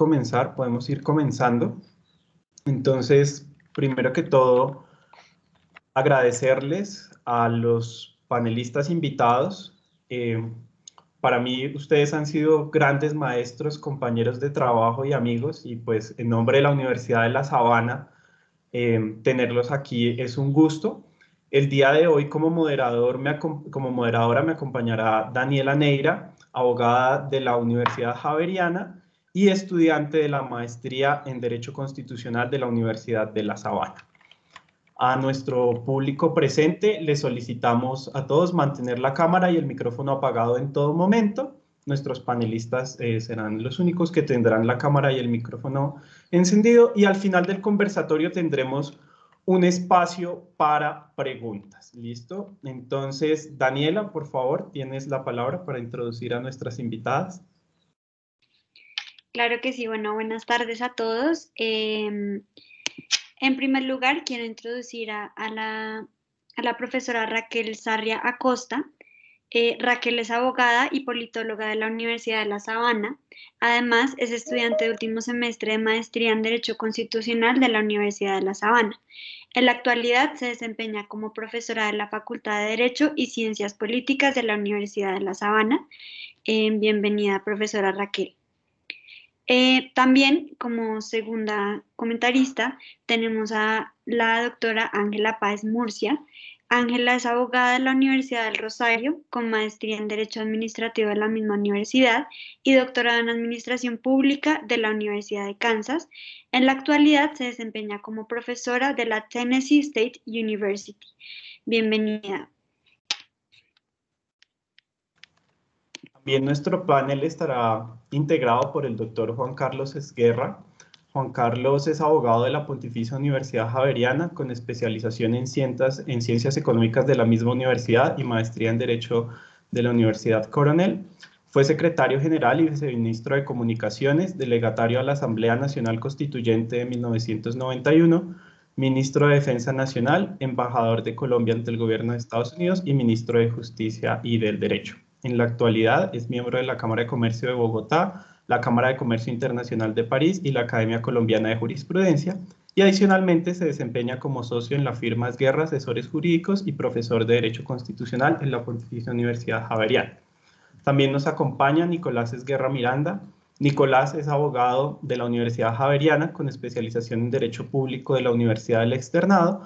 comenzar, podemos ir comenzando. Entonces, primero que todo, agradecerles a los panelistas invitados. Para mí, ustedes han sido grandes maestros, compañeros de trabajo y amigos, y pues en nombre de la Universidad de La Sabana, tenerlos aquí es un gusto. El día de hoy como como moderadora me acompañará Daniela Neira, abogada de la Universidad Javeriana y estudiante de la maestría en Derecho Constitucional de la Universidad de La Sabana. A nuestro público presente le solicitamos a todos mantener la cámara y el micrófono apagado en todo momento. Nuestros panelistas serán los únicos que tendrán la cámara y el micrófono encendido, y al final del conversatorio tendremos un espacio para preguntas. ¿Listo? Entonces, Daniela, por favor, tienes la palabra para introducir a nuestras invitadas. Claro que sí. Bueno, buenas tardes a todos. En primer lugar, quiero introducir a la profesora Raquel Sarria Acosta. Raquel es abogada y politóloga de la Universidad de La Sabana. Además, es estudiante de último semestre de maestría en Derecho Constitucional de la Universidad de La Sabana. En la actualidad se desempeña como profesora de la Facultad de Derecho y Ciencias Políticas de la Universidad de La Sabana. Bienvenida, profesora Raquel. También, como segunda comentarista, tenemos a la doctora Ángela Páez Murcia. Ángela es abogada de la Universidad del Rosario, con maestría en Derecho Administrativo de la misma universidad y doctorado en Administración Pública de la Universidad de Kansas. En la actualidad se desempeña como profesora de la Tennessee State University. Bienvenida. También nuestro panel estará integrado por el doctor Juan Carlos Esguerra. Juan Carlos es abogado de la Pontificia Universidad Javeriana con especialización en ciencias económicas de la misma universidad y maestría en Derecho de la Universidad Coronel. Fue secretario general y viceministro de Comunicaciones, delegatario a la Asamblea Nacional Constituyente de 1991, ministro de Defensa Nacional, embajador de Colombia ante el gobierno de Estados Unidos y ministro de Justicia y del Derecho. En la actualidad es miembro de la Cámara de Comercio de Bogotá, la Cámara de Comercio Internacional de París y la Academia Colombiana de Jurisprudencia, y adicionalmente se desempeña como socio en la firma Esguerra Asesores Jurídicos y profesor de Derecho Constitucional en la Pontificia Universidad Javeriana. También nos acompaña Nicolás Esguerra Miranda. Nicolás es abogado de la Universidad Javeriana con especialización en Derecho Público de la Universidad del Externado.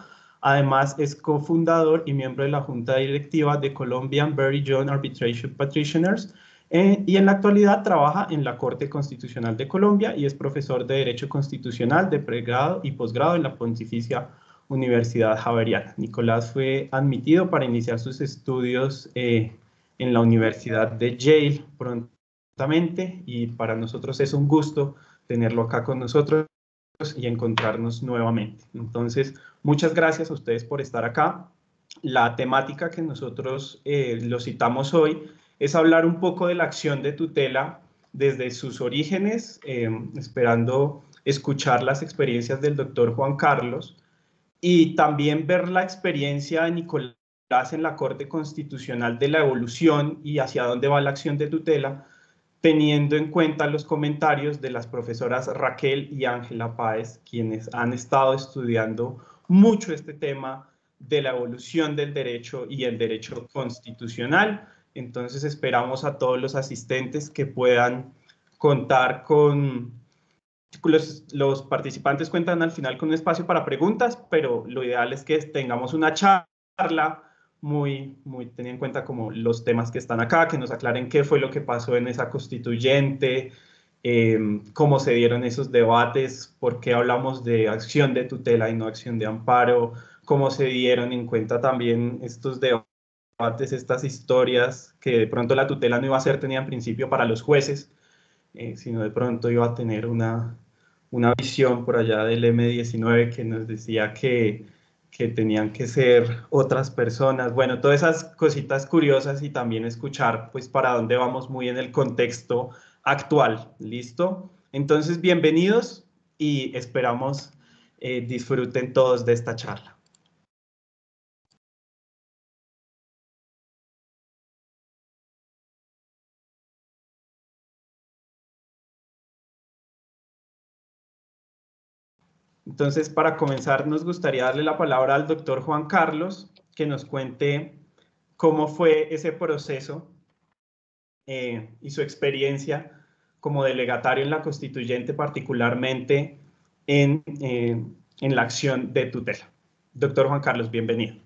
Además, es cofundador y miembro de la Junta Directiva de Colombian Very Young Arbitration Practitioners, y en la actualidad trabaja en la Corte Constitucional de Colombia y es profesor de Derecho Constitucional de pregrado y posgrado en la Pontificia Universidad Javeriana. Nicolás fue admitido para iniciar sus estudios en la Universidad de Yale prontamente, y para nosotros es un gusto tenerlo acá con nosotros y encontrarnos nuevamente. Entonces, muchas gracias a ustedes por estar acá. La temática que nosotros lo citamos hoy es hablar un poco de la acción de tutela desde sus orígenes, esperando escuchar las experiencias del doctor Juan Carlos y también ver la experiencia de Nicolás en la Corte Constitucional de la evolución y hacia dónde va la acción de tutela, teniendo en cuenta los comentarios de las profesoras Raquel y Ángela Páez, quienes han estado estudiando mucho este tema de la evolución del derecho y el derecho constitucional. Entonces esperamos a todos los asistentes que puedan contar con los participantes cuentan al final con un espacio para preguntas, pero lo ideal es que tengamos una charla muy teniendo en cuenta como los temas que están acá, que nos aclaren qué fue lo que pasó en esa constituyente, cómo se dieron esos debates, por qué hablamos de acción de tutela y no acción de amparo, cómo se dieron en cuenta también estos debates, estas historias, que de pronto la tutela no iba a ser tenida en principio para los jueces, sino de pronto iba a tener una visión por allá del M19 que nos decía que tenían que ser otras personas. Bueno, todas esas cositas curiosas, y también escuchar pues para dónde vamos muy en el contexto actual. ¿Listo? Entonces, bienvenidos y esperamos disfruten todos de esta charla. Entonces, para comenzar, nos gustaría darle la palabra al doctor Juan Carlos, que nos cuente cómo fue ese proceso y su experiencia como delegatario en la constituyente, particularmente en la acción de tutela. Doctor Juan Carlos, bienvenido.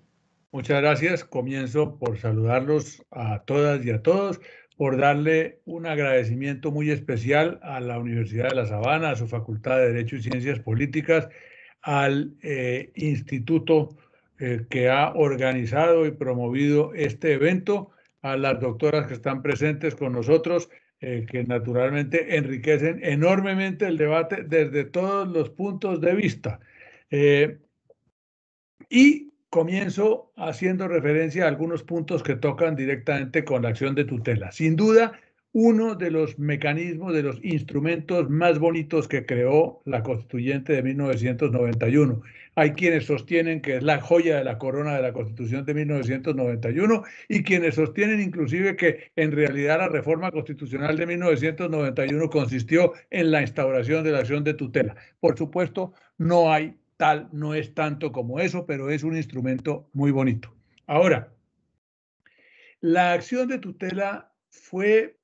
Muchas gracias. Comienzo por saludarlos a todas y a todos, por darle un agradecimiento muy especial a la Universidad de La Sabana, a su Facultad de Derecho y Ciencias Políticas, al instituto que ha organizado y promovido este evento, a las doctoras que están presentes con nosotros, que naturalmente enriquecen enormemente el debate desde todos los puntos de vista. Y comienzo haciendo referencia a algunos puntos que tocan directamente con la acción de tutela. Sin duda, uno de los mecanismos, de los instrumentos más bonitos que creó la Constituyente de 1991. Hay quienes sostienen que es la joya de la corona de la Constitución de 1991 y quienes sostienen inclusive que en realidad la reforma constitucional de 1991 consistió en la instauración de la acción de tutela. Por supuesto, no es tanto como eso, pero es un instrumento muy bonito. Ahora, la acción de tutela fue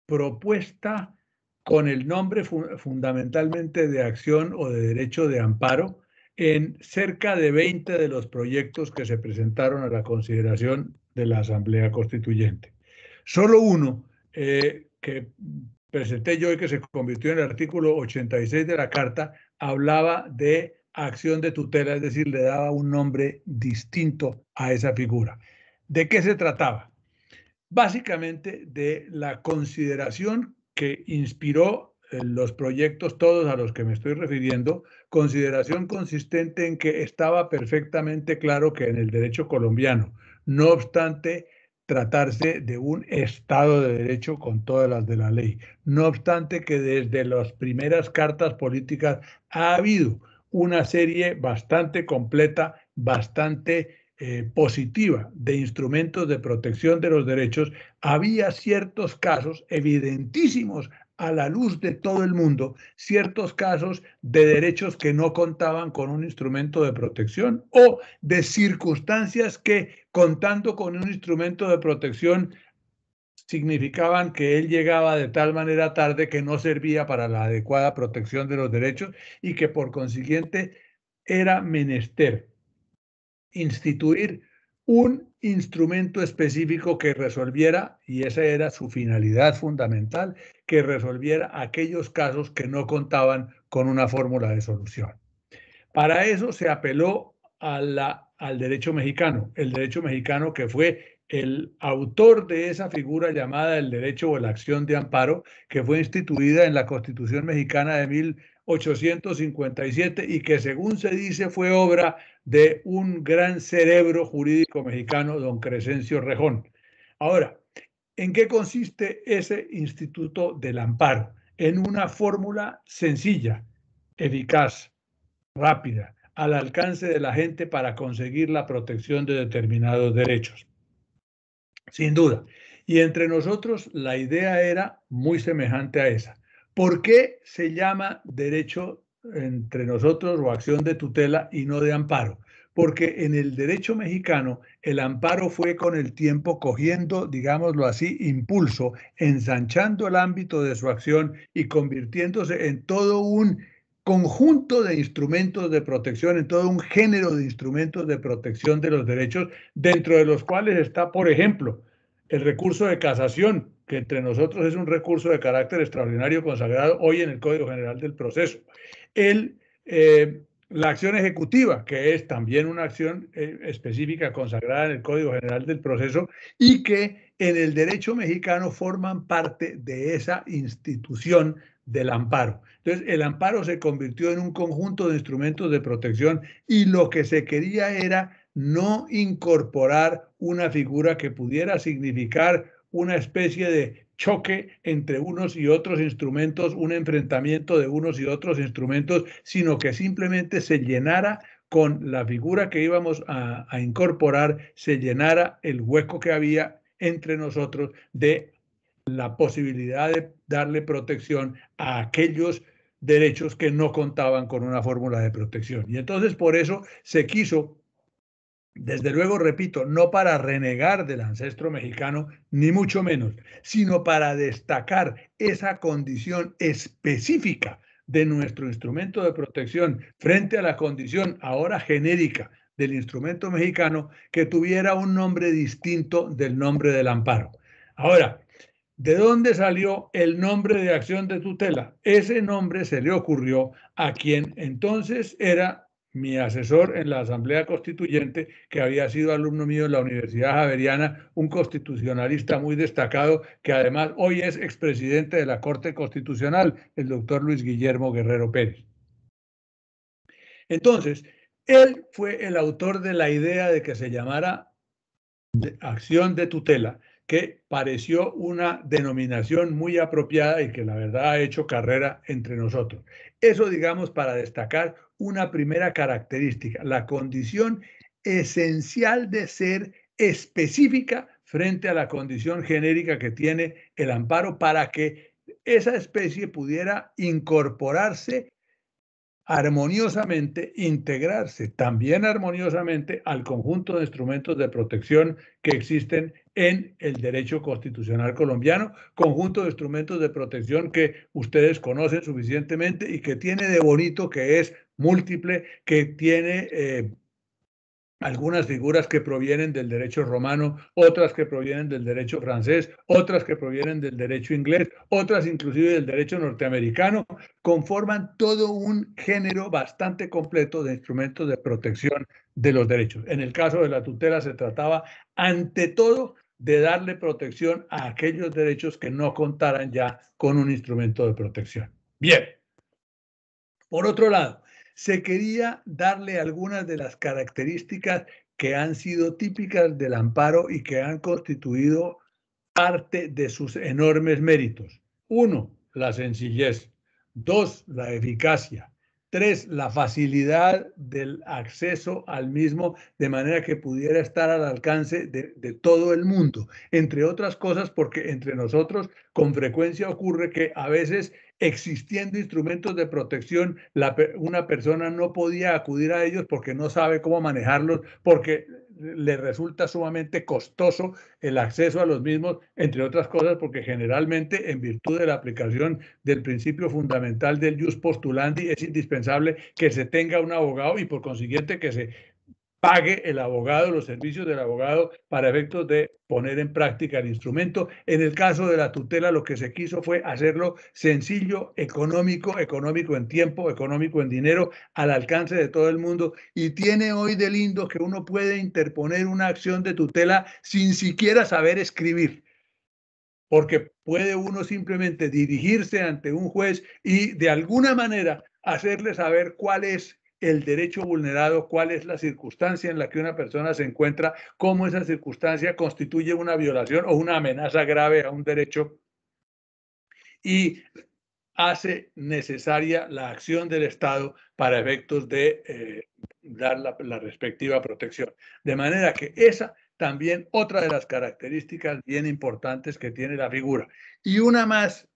propuesta con el nombre fundamentalmente de acción o de derecho de amparo en cerca de 20 de los proyectos que se presentaron a la consideración de la Asamblea Constituyente. Solo uno que presenté yo y que se convirtió en el artículo 86 de la Carta hablaba de acción de tutela, es decir, le daba un nombre distinto a esa figura. ¿De qué se trataba? Básicamente de la consideración que inspiró los proyectos todos a los que me estoy refiriendo, consideración consistente en que estaba perfectamente claro que en el derecho colombiano, no obstante tratarse de un Estado de Derecho con todas las de la ley, no obstante que desde las primeras cartas políticas ha habido una serie bastante completa, bastante positiva de instrumentos de protección de los derechos, había ciertos casos evidentísimos a la luz de todo el mundo, ciertos casos de derechos que no contaban con un instrumento de protección o de circunstancias que, contando con un instrumento de protección, significaban que él llegaba de tal manera tarde que no servía para la adecuada protección de los derechos y que por consiguiente era menester instituir un instrumento específico que resolviera, y esa era su finalidad fundamental, que resolviera aquellos casos que no contaban con una fórmula de solución. Para eso se apeló al derecho mexicano, el derecho mexicano que fue el autor de esa figura llamada el derecho o la acción de amparo, que fue instituida en la Constitución mexicana de 1857 y que, según se dice, fue obra de un gran cerebro jurídico mexicano, don Crescencio Rejón. Ahora, ¿en qué consiste ese instituto del amparo? En una fórmula sencilla, eficaz, rápida, al alcance de la gente para conseguir la protección de determinados derechos. Sin duda. Y entre nosotros la idea era muy semejante a esa. ¿Por qué se llama derecho entre nosotros o acción de tutela y no de amparo? Porque en el derecho mexicano el amparo fue con el tiempo cogiendo, digámoslo así, impulso, ensanchando el ámbito de su acción y convirtiéndose en todo un conjunto de instrumentos de protección, en todo un género de instrumentos de protección de los derechos, dentro de los cuales está, por ejemplo, el recurso de casación, que entre nosotros es un recurso de carácter extraordinario consagrado hoy en el Código General del Proceso. La acción ejecutiva, que es también una acción específica consagrada en el Código General del Proceso y que en el derecho mexicano forman parte de esa institución del amparo. Entonces, el amparo se convirtió en un conjunto de instrumentos de protección y lo que se quería era no incorporar una figura que pudiera significar una especie de choque entre unos y otros instrumentos, un enfrentamiento de unos y otros instrumentos, sino que simplemente se llenara con la figura que íbamos a incorporar, se llenara el hueco que había entre nosotros de la posibilidad de darle protección a aquellos derechos que no contaban con una fórmula de protección. Y entonces por eso se quiso, desde luego, repito, no para renegar del ancestro mexicano, ni mucho menos, sino para destacar esa condición específica de nuestro instrumento de protección frente a la condición ahora genérica del instrumento mexicano, que tuviera un nombre distinto del nombre del amparo. Ahora, ¿de dónde salió el nombre de acción de tutela? Ese nombre se le ocurrió a quien entonces era mi asesor en la Asamblea Constituyente, que había sido alumno mío en la Universidad Javeriana, un constitucionalista muy destacado, que además hoy es expresidente de la Corte Constitucional, el doctor Luis Guillermo Guerrero Pérez. Entonces, él fue el autor de la idea de que se llamara acción de tutela, que pareció una denominación muy apropiada y que la verdad ha hecho carrera entre nosotros. Eso, digamos, para destacar una primera característica, la condición esencial de ser específica frente a la condición genérica que tiene el amparo, para que esa especie pudiera incorporarse armoniosamente, integrarse también armoniosamente al conjunto de instrumentos de protección que existen en el derecho constitucional colombiano, conjunto de instrumentos de protección que ustedes conocen suficientemente y que tiene de bonito que es múltiple, que tiene algunas figuras que provienen del derecho romano, otras que provienen del derecho francés, otras que provienen del derecho inglés, otras inclusive del derecho norteamericano, conforman todo un género bastante completo de instrumentos de protección de los derechos. En el caso de la tutela se trataba ante todo de darle protección a aquellos derechos que no contaran ya con un instrumento de protección. Bien. Por otro lado, se quería darle algunas de las características que han sido típicas del amparo y que han constituido parte de sus enormes méritos. 1, la sencillez. 2, la eficacia. 3, la facilidad del acceso al mismo, de manera que pudiera estar al alcance de todo el mundo. Entre otras cosas, porque entre nosotros con frecuencia ocurre que a veces, existiendo instrumentos de protección, una persona no podía acudir a ellos porque no sabe cómo manejarlos, porque le resulta sumamente costoso el acceso a los mismos, entre otras cosas porque generalmente, en virtud de la aplicación del principio fundamental del jus postulandi, es indispensable que se tenga un abogado y por consiguiente que se pague el abogado, los servicios del abogado para efectos de poner en práctica el instrumento. En el caso de la tutela, lo que se quiso fue hacerlo sencillo, económico en tiempo, económico en dinero, al alcance de todo el mundo. Y tiene hoy de lindo que uno puede interponer una acción de tutela sin siquiera saber escribir, porque puede uno simplemente dirigirse ante un juez y de alguna manera hacerle saber cuál es el derecho vulnerado, cuál es la circunstancia en la que una persona se encuentra, cómo esa circunstancia constituye una violación o una amenaza grave a un derecho, y hace necesaria la acción del Estado para efectos de dar la respectiva protección. De manera que esa también otra de las características bien importantes que tiene la figura. Y una más,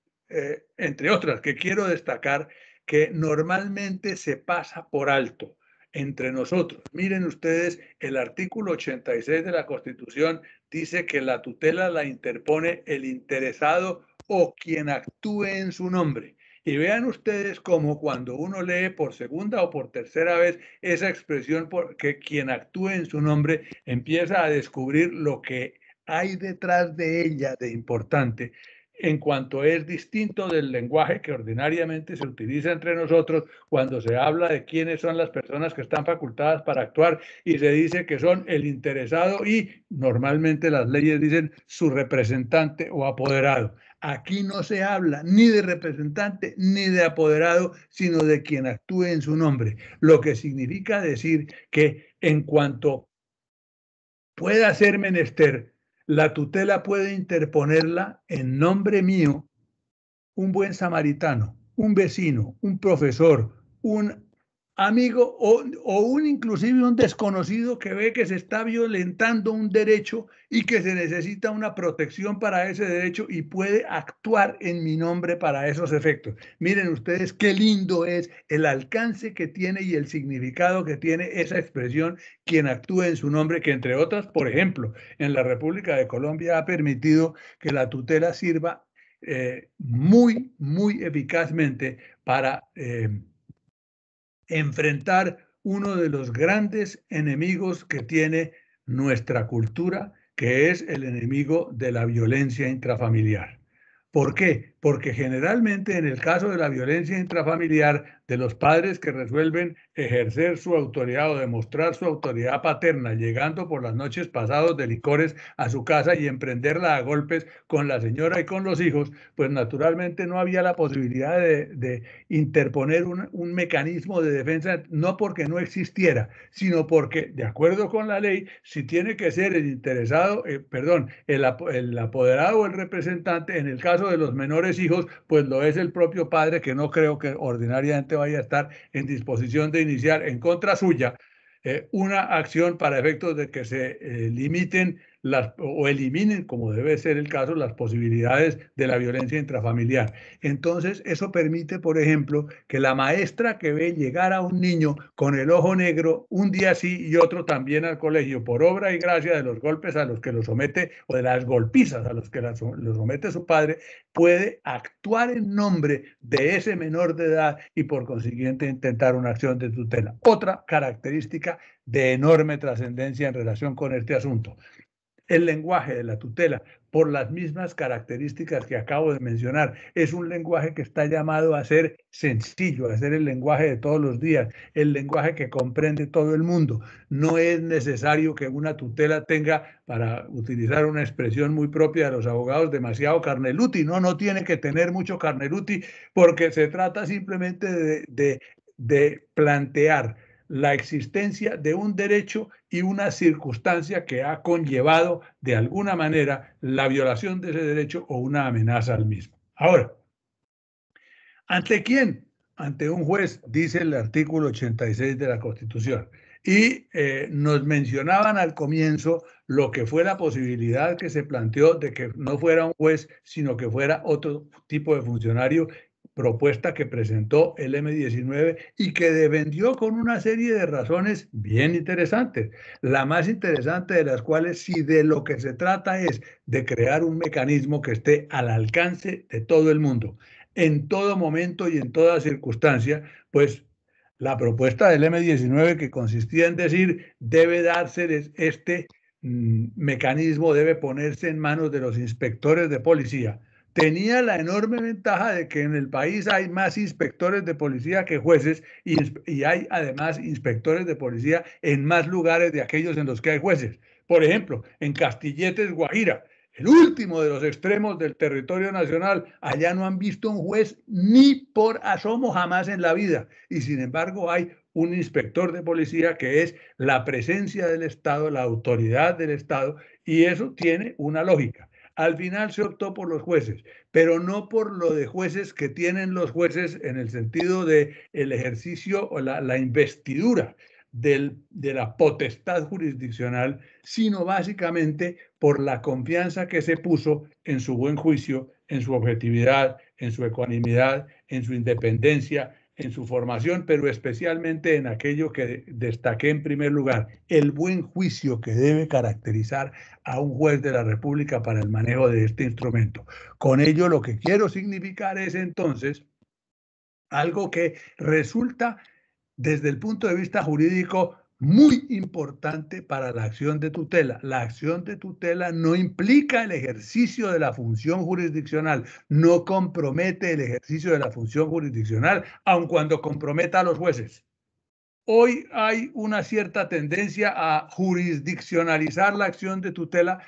entre otras, que quiero destacar, que normalmente se pasa por alto entre nosotros. Miren ustedes, el artículo 86 de la Constitución dice que la tutela la interpone el interesado o quien actúe en su nombre. Y vean ustedes cómo cuando uno lee por segunda o por tercera vez esa expresión, que quien actúe en su nombre, empieza a descubrir lo que hay detrás de ella de importante, en cuanto es distinto del lenguaje que ordinariamente se utiliza entre nosotros cuando se habla de quiénes son las personas que están facultadas para actuar, y se dice que son el interesado y normalmente las leyes dicen su representante o apoderado. Aquí no se habla ni de representante ni de apoderado, sino de quien actúe en su nombre, lo que significa decir que en cuanto pueda ser menester, la tutela puede interponerla en nombre mío un buen samaritano, un vecino, un profesor, un amigo, o inclusive un desconocido que ve que se está violentando un derecho y que se necesita una protección para ese derecho y puede actuar en mi nombre para esos efectos. Miren ustedes qué lindo es el alcance que tiene y el significado que tiene esa expresión, quien actúe en su nombre, que entre otras, por ejemplo, en la República de Colombia ha permitido que la tutela sirva muy, muy eficazmente para enfrentar uno de los grandes enemigos que tiene nuestra cultura, que es el enemigo de la violencia intrafamiliar. ¿Por qué? Porque generalmente en el caso de la violencia intrafamiliar, de los padres que resuelven ejercer su autoridad o demostrar su autoridad paterna, llegando por las noches pasados de licores a su casa y emprenderla a golpes con la señora y con los hijos, pues naturalmente no había la posibilidad de interponer un mecanismo de defensa, no porque no existiera, sino porque, de acuerdo con la ley, si tiene que ser el interesado, el apoderado o el representante, en el caso de los menores hijos, pues lo es el propio padre, que no creo que ordinariamente vaya a estar en disposición de iniciar en contra suya una acción para efectos de que se limiten o eliminen, como debe ser el caso, las posibilidades de la violencia intrafamiliar. Entonces, eso permite, por ejemplo, que la maestra que ve llegar a un niño con el ojo negro un día sí y otro también al colegio, por obra y gracia de los golpes a los que lo somete, o de las golpizas a los que lo somete su padre, puede actuar en nombre de ese menor de edad y por consiguiente intentar una acción de tutela. Otra característica de enorme trascendencia en relación con este asunto. El lenguaje de la tutela, por las mismas características que acabo de mencionar, es un lenguaje que está llamado a ser sencillo, a ser el lenguaje de todos los días, el lenguaje que comprende todo el mundo. No es necesario que una tutela tenga, para utilizar una expresión muy propia de los abogados, demasiado carneluti. No tiene que tener mucho carneluti, porque se trata simplemente de plantear la existencia de un derecho y una circunstancia que ha conllevado de alguna manera la violación de ese derecho o una amenaza al mismo. Ahora, ¿ante quién? Ante un juez, dice el artículo 86 de la Constitución. Y nos mencionaban al comienzo lo que fue la posibilidad que se planteó de que no fuera un juez, sino que fuera otro tipo de funcionario, propuesta que presentó el M19 y que defendió con una serie de razones bien interesantes. La más interesante de las cuales, si de lo que se trata es de crear un mecanismo que esté al alcance de todo el mundo, en todo momento y en toda circunstancia, pues la propuesta del M19, que consistía en decir debe darse este mecanismo, debe ponerse en manos de los inspectores de policía, tenía la enorme ventaja de que en el país hay más inspectores de policía que jueces y hay además inspectores de policía en más lugares de aquellos en los que hay jueces. Por ejemplo, en Castilletes, Guajira, el último de los extremos del territorio nacional, allá no han visto un juez ni por asomo jamás en la vida. Y sin embargo hay un inspector de policía que es la presencia del Estado, la autoridad del Estado, y eso tiene una lógica. Al final se optó por los jueces, pero no por lo de jueces que tienen los jueces en el sentido de el ejercicio o la investidura de la potestad jurisdiccional, sino básicamente por la confianza que se puso en su buen juicio, en su objetividad, en su ecuanimidad, en su independencia, en su formación, pero especialmente en aquello que destaqué en primer lugar, el buen juicio que debe caracterizar a un juez de la República para el manejo de este instrumento. Con ello lo que quiero significar es entonces algo que resulta desde el punto de vista jurídico muy importante para la acción de tutela. La acción de tutela no implica el ejercicio de la función jurisdiccional, no compromete el ejercicio de la función jurisdiccional, aun cuando comprometa a los jueces. Hoy hay una cierta tendencia a jurisdiccionalizar la acción de tutela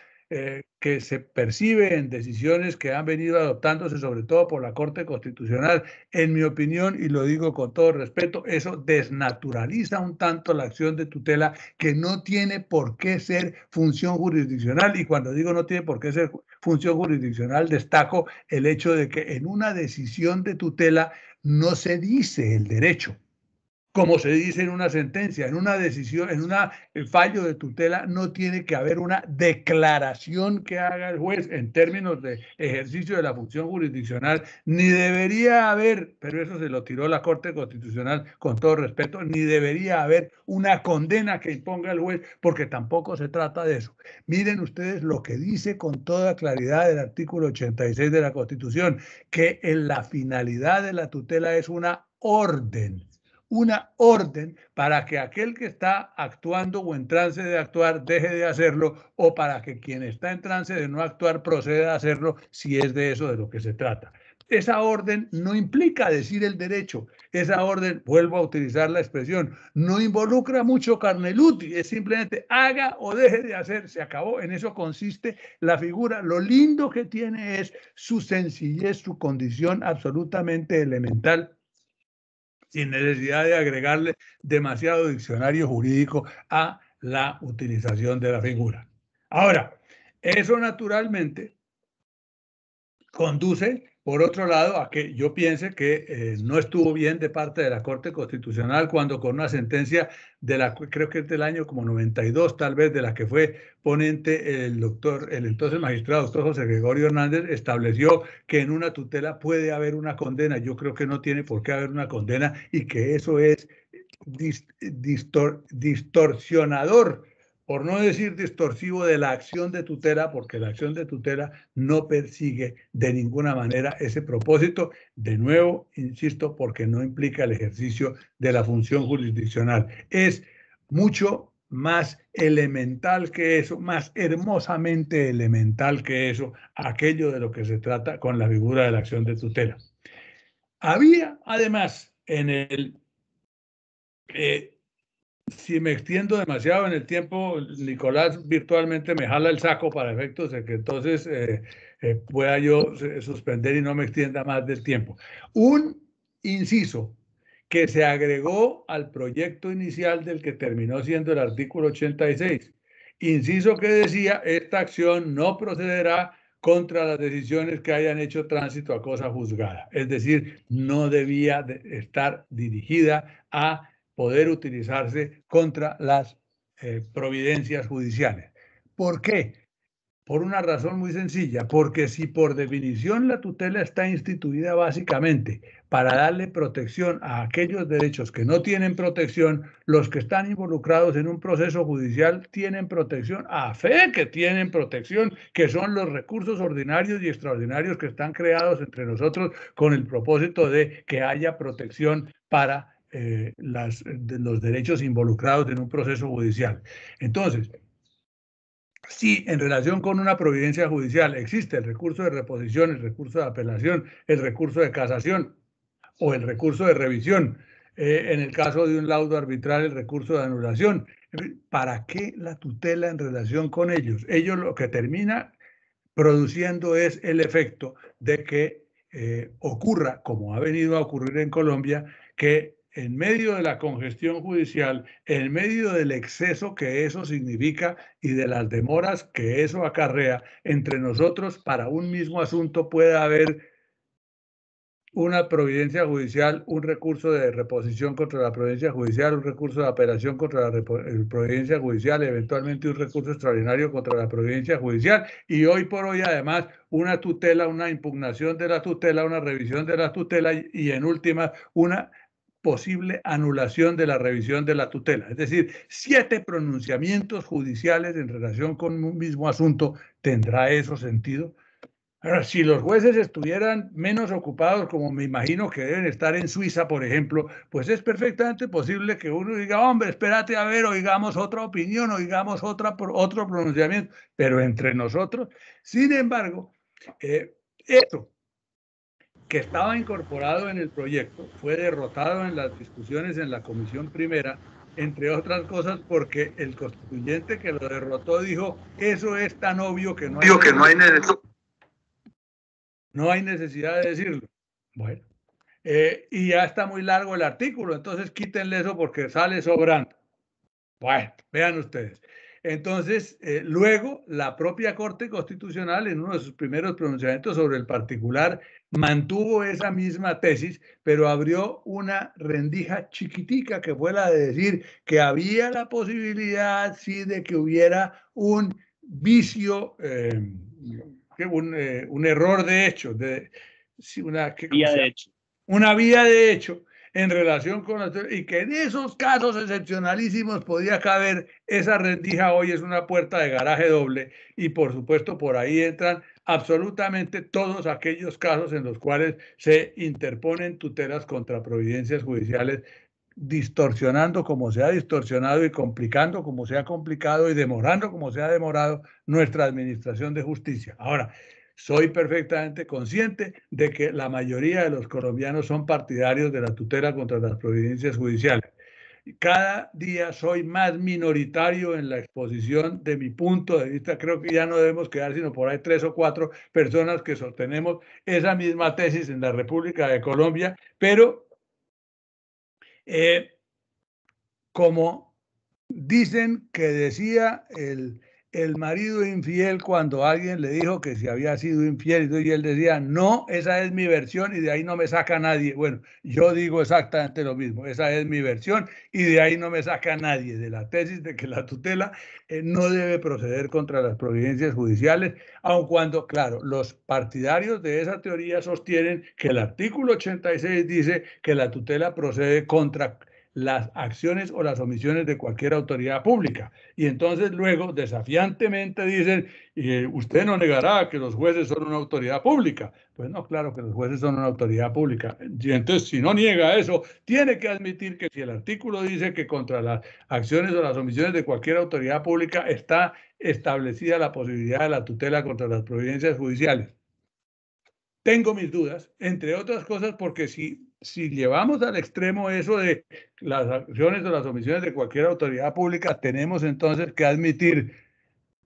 que se percibe en decisiones que han venido adoptándose sobre todo por la Corte Constitucional. En mi opinión, y lo digo con todo respeto, eso desnaturaliza un tanto la acción de tutela, que no tiene por qué ser función jurisdiccional. Y cuando digo no tiene por qué ser función jurisdiccional, destaco el hecho de que en una decisión de tutela no se dice el derecho. Como se dice en una sentencia, en una decisión, en un fallo de tutela, no tiene que haber una declaración que haga el juez en términos de ejercicio de la función jurisdiccional, ni debería haber, pero eso se lo tiró la Corte Constitucional con todo respeto, ni debería haber una condena que imponga el juez, porque tampoco se trata de eso. Miren ustedes lo que dice con toda claridad el artículo 86 de la Constitución, que en la finalidad de la tutela es una orden para que aquel que está actuando o en trance de actuar deje de hacerlo, o para que quien está en trance de no actuar proceda a hacerlo, si es de eso de lo que se trata. Esa orden no implica decir el derecho. Esa orden, vuelvo a utilizar la expresión, no involucra mucho carneluti, es simplemente haga o deje de hacer, se acabó. En eso consiste la figura. Lo lindo que tiene es su sencillez, su condición absolutamente elemental, sin necesidad de agregarle demasiado diccionario jurídico a la utilización de la figura. Ahora, eso naturalmente conduce, por otro lado, a que yo piense que no estuvo bien de parte de la Corte Constitucional cuando con una sentencia de la, creo que es del año como 92, tal vez, de la que fue ponente el entonces magistrado doctor José Gregorio Hernández, estableció que en una tutela puede haber una condena. Yo creo que no tiene por qué haber una condena y que eso es distorsionador, por no decir distorsivo, de la acción de tutela, porque la acción de tutela no persigue de ninguna manera ese propósito. De nuevo, insisto, porque no implica el ejercicio de la función jurisdiccional. Es mucho más elemental que eso, más hermosamente elemental que eso, aquello de lo que se trata con la figura de la acción de tutela. Había, además, en el... si me extiendo demasiado en el tiempo, Nicolás virtualmente me jala el saco para efectos de que entonces pueda yo suspender y no me extienda más del tiempo. Un inciso que se agregó al proyecto inicial del que terminó siendo el artículo 86. Inciso que decía, esta acción no procederá contra las decisiones que hayan hecho tránsito a cosa juzgada. Es decir, no debía estar dirigida a poder utilizarse contra las providencias judiciales. ¿Por qué? Por una razón muy sencilla, porque si por definición la tutela está instituida básicamente para darle protección a aquellos derechos que no tienen protección, los que están involucrados en un proceso judicial tienen protección, a fe que tienen protección, que son los recursos ordinarios y extraordinarios que están creados entre nosotros con el propósito de que haya protección para los derechos involucrados en un proceso judicial. Entonces, si en relación con una providencia judicial existe el recurso de reposición, el recurso de apelación, el recurso de casación o el recurso de revisión, en el caso de un laudo arbitral, el recurso de anulación, ¿para qué la tutela en relación con ellos? Ellos lo que termina produciendo es el efecto de que ocurra, como ha venido a ocurrir en Colombia, que en medio de la congestión judicial, en medio del exceso que eso significa y de las demoras que eso acarrea, entre nosotros para un mismo asunto puede haber una providencia judicial, un recurso de reposición contra la providencia judicial, un recurso de apelación contra la providencia judicial, eventualmente un recurso extraordinario contra la providencia judicial, y hoy por hoy además una tutela, una impugnación de la tutela, una revisión de la tutela y en última una posible anulación de la revisión de la tutela. Es decir, 7 pronunciamientos judiciales en relación con un mismo asunto. ¿Tendrá eso sentido? Ahora, si los jueces estuvieran menos ocupados, como me imagino que deben estar en Suiza, por ejemplo, pues es perfectamente posible que uno diga, hombre, espérate a ver, oigamos otra opinión, oigamos otro pronunciamiento, pero entre nosotros. Sin embargo, esto que estaba incorporado en el proyecto fue derrotado en las discusiones en la comisión primera, entre otras cosas porque el constituyente que lo derrotó dijo, eso es tan obvio que no hay necesidad de decirlo. Bueno, y ya está muy largo el artículo, entonces quítenle eso porque sale sobrando. Bueno, vean ustedes. Entonces, luego la propia Corte Constitucional, en uno de sus primeros pronunciamientos sobre el particular, mantuvo esa misma tesis, pero abrió una rendija chiquitica que fue la de decir que había la posibilidad, sí, de que hubiera un vicio, un error de hecho, una vía de hecho en relación con y que en esos casos excepcionalísimos podía caber esa rendija. Hoy es una puerta de garaje doble y por supuesto por ahí entran absolutamente todos aquellos casos en los cuales se interponen tutelas contra providencias judiciales, distorsionando como se ha distorsionado y complicando como se ha complicado y demorando como se ha demorado nuestra administración de justicia. Ahora, soy perfectamente consciente de que la mayoría de los colombianos son partidarios de la tutela contra las providencias judiciales. Cada día soy más minoritario en la exposición de mi punto de vista. Creo que ya no debemos quedar sino por ahí 3 o 4 personas que sostenemos esa misma tesis en la República de Colombia, pero como dicen que decía el marido infiel cuando alguien le dijo que si había sido infiel, y él decía, no, esa es mi versión y de ahí no me saca nadie. Bueno, yo digo exactamente lo mismo, esa es mi versión y de ahí no me saca nadie, de la tesis de que la tutela no debe proceder contra las providencias judiciales, aun cuando, claro, los partidarios de esa teoría sostienen que el artículo 86 dice que la tutela procede contra las acciones o las omisiones de cualquier autoridad pública. Y entonces luego desafiantemente dicen, usted no negará que los jueces son una autoridad pública. Pues no, claro que los jueces son una autoridad pública. Y entonces, si no niega eso, tiene que admitir que si el artículo dice que contra las acciones o las omisiones de cualquier autoridad pública está establecida la posibilidad de la tutela contra las providencias judiciales. Tengo mis dudas, entre otras cosas, porque si llevamos al extremo eso de las acciones o las omisiones de cualquier autoridad pública, tenemos entonces que admitir,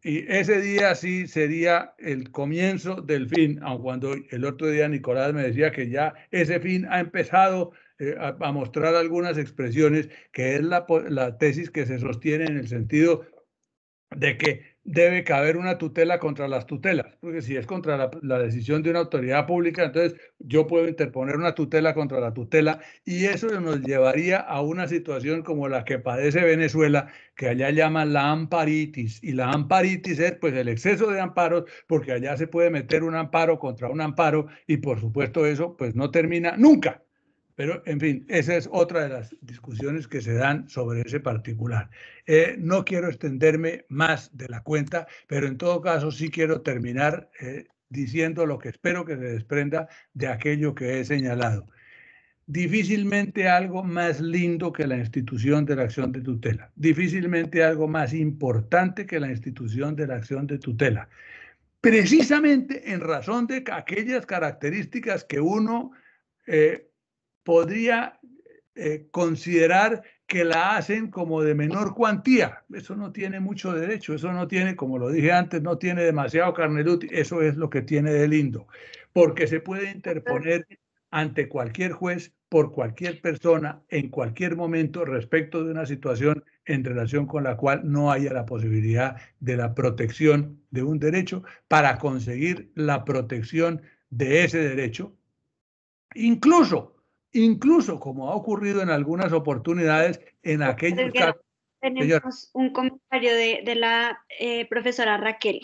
y ese día sí sería el comienzo del fin, aun cuando el otro día Nicolás me decía que ya ese fin ha empezado a mostrar algunas expresiones, que es la tesis que se sostiene en el sentido de que debe caber una tutela contra las tutelas, porque si es contra la decisión de una autoridad pública, entonces yo puedo interponer una tutela contra la tutela y eso nos llevaría a una situación como la que padece Venezuela, que allá llaman la amparitis, y la amparitis es pues el exceso de amparos, porque allá se puede meter un amparo contra un amparo y por supuesto eso pues no termina nunca. Pero, en fin, esa es otra de las discusiones que se dan sobre ese particular. No quiero extenderme más de la cuenta, pero en todo caso sí quiero terminar diciendo lo que espero que se desprenda de aquello que he señalado. Difícilmente algo más lindo que la institución de la acción de tutela. Difícilmente algo más importante que la institución de la acción de tutela. Precisamente en razón de aquellas características que uno podría considerar que la hacen como de menor cuantía. Eso no tiene mucho derecho, eso no tiene, como lo dije antes, no tiene demasiado carnet, eso es lo que tiene de lindo, porque se puede interponer ante cualquier juez, por cualquier persona, en cualquier momento, respecto de una situación en relación con la cual no haya la posibilidad de la protección de un derecho, para conseguir la protección de ese derecho, incluso como ha ocurrido en algunas oportunidades, en aquellos casos. Tenemos un comentario de la profesora Raquel.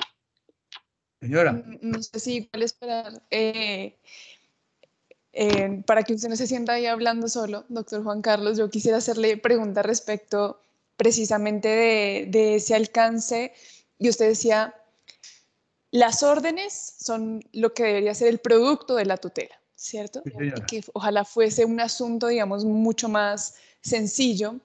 Señora. No sé si igual esperar para que usted no se sienta ahí hablando solo, doctor Juan Carlos. Yo quisiera hacerle preguntas respecto precisamente de ese alcance. Y usted decía, las órdenes son lo que debería ser el producto de la tutela, ¿cierto? Sí, y que ojalá fuese un asunto, digamos, mucho más sencillo,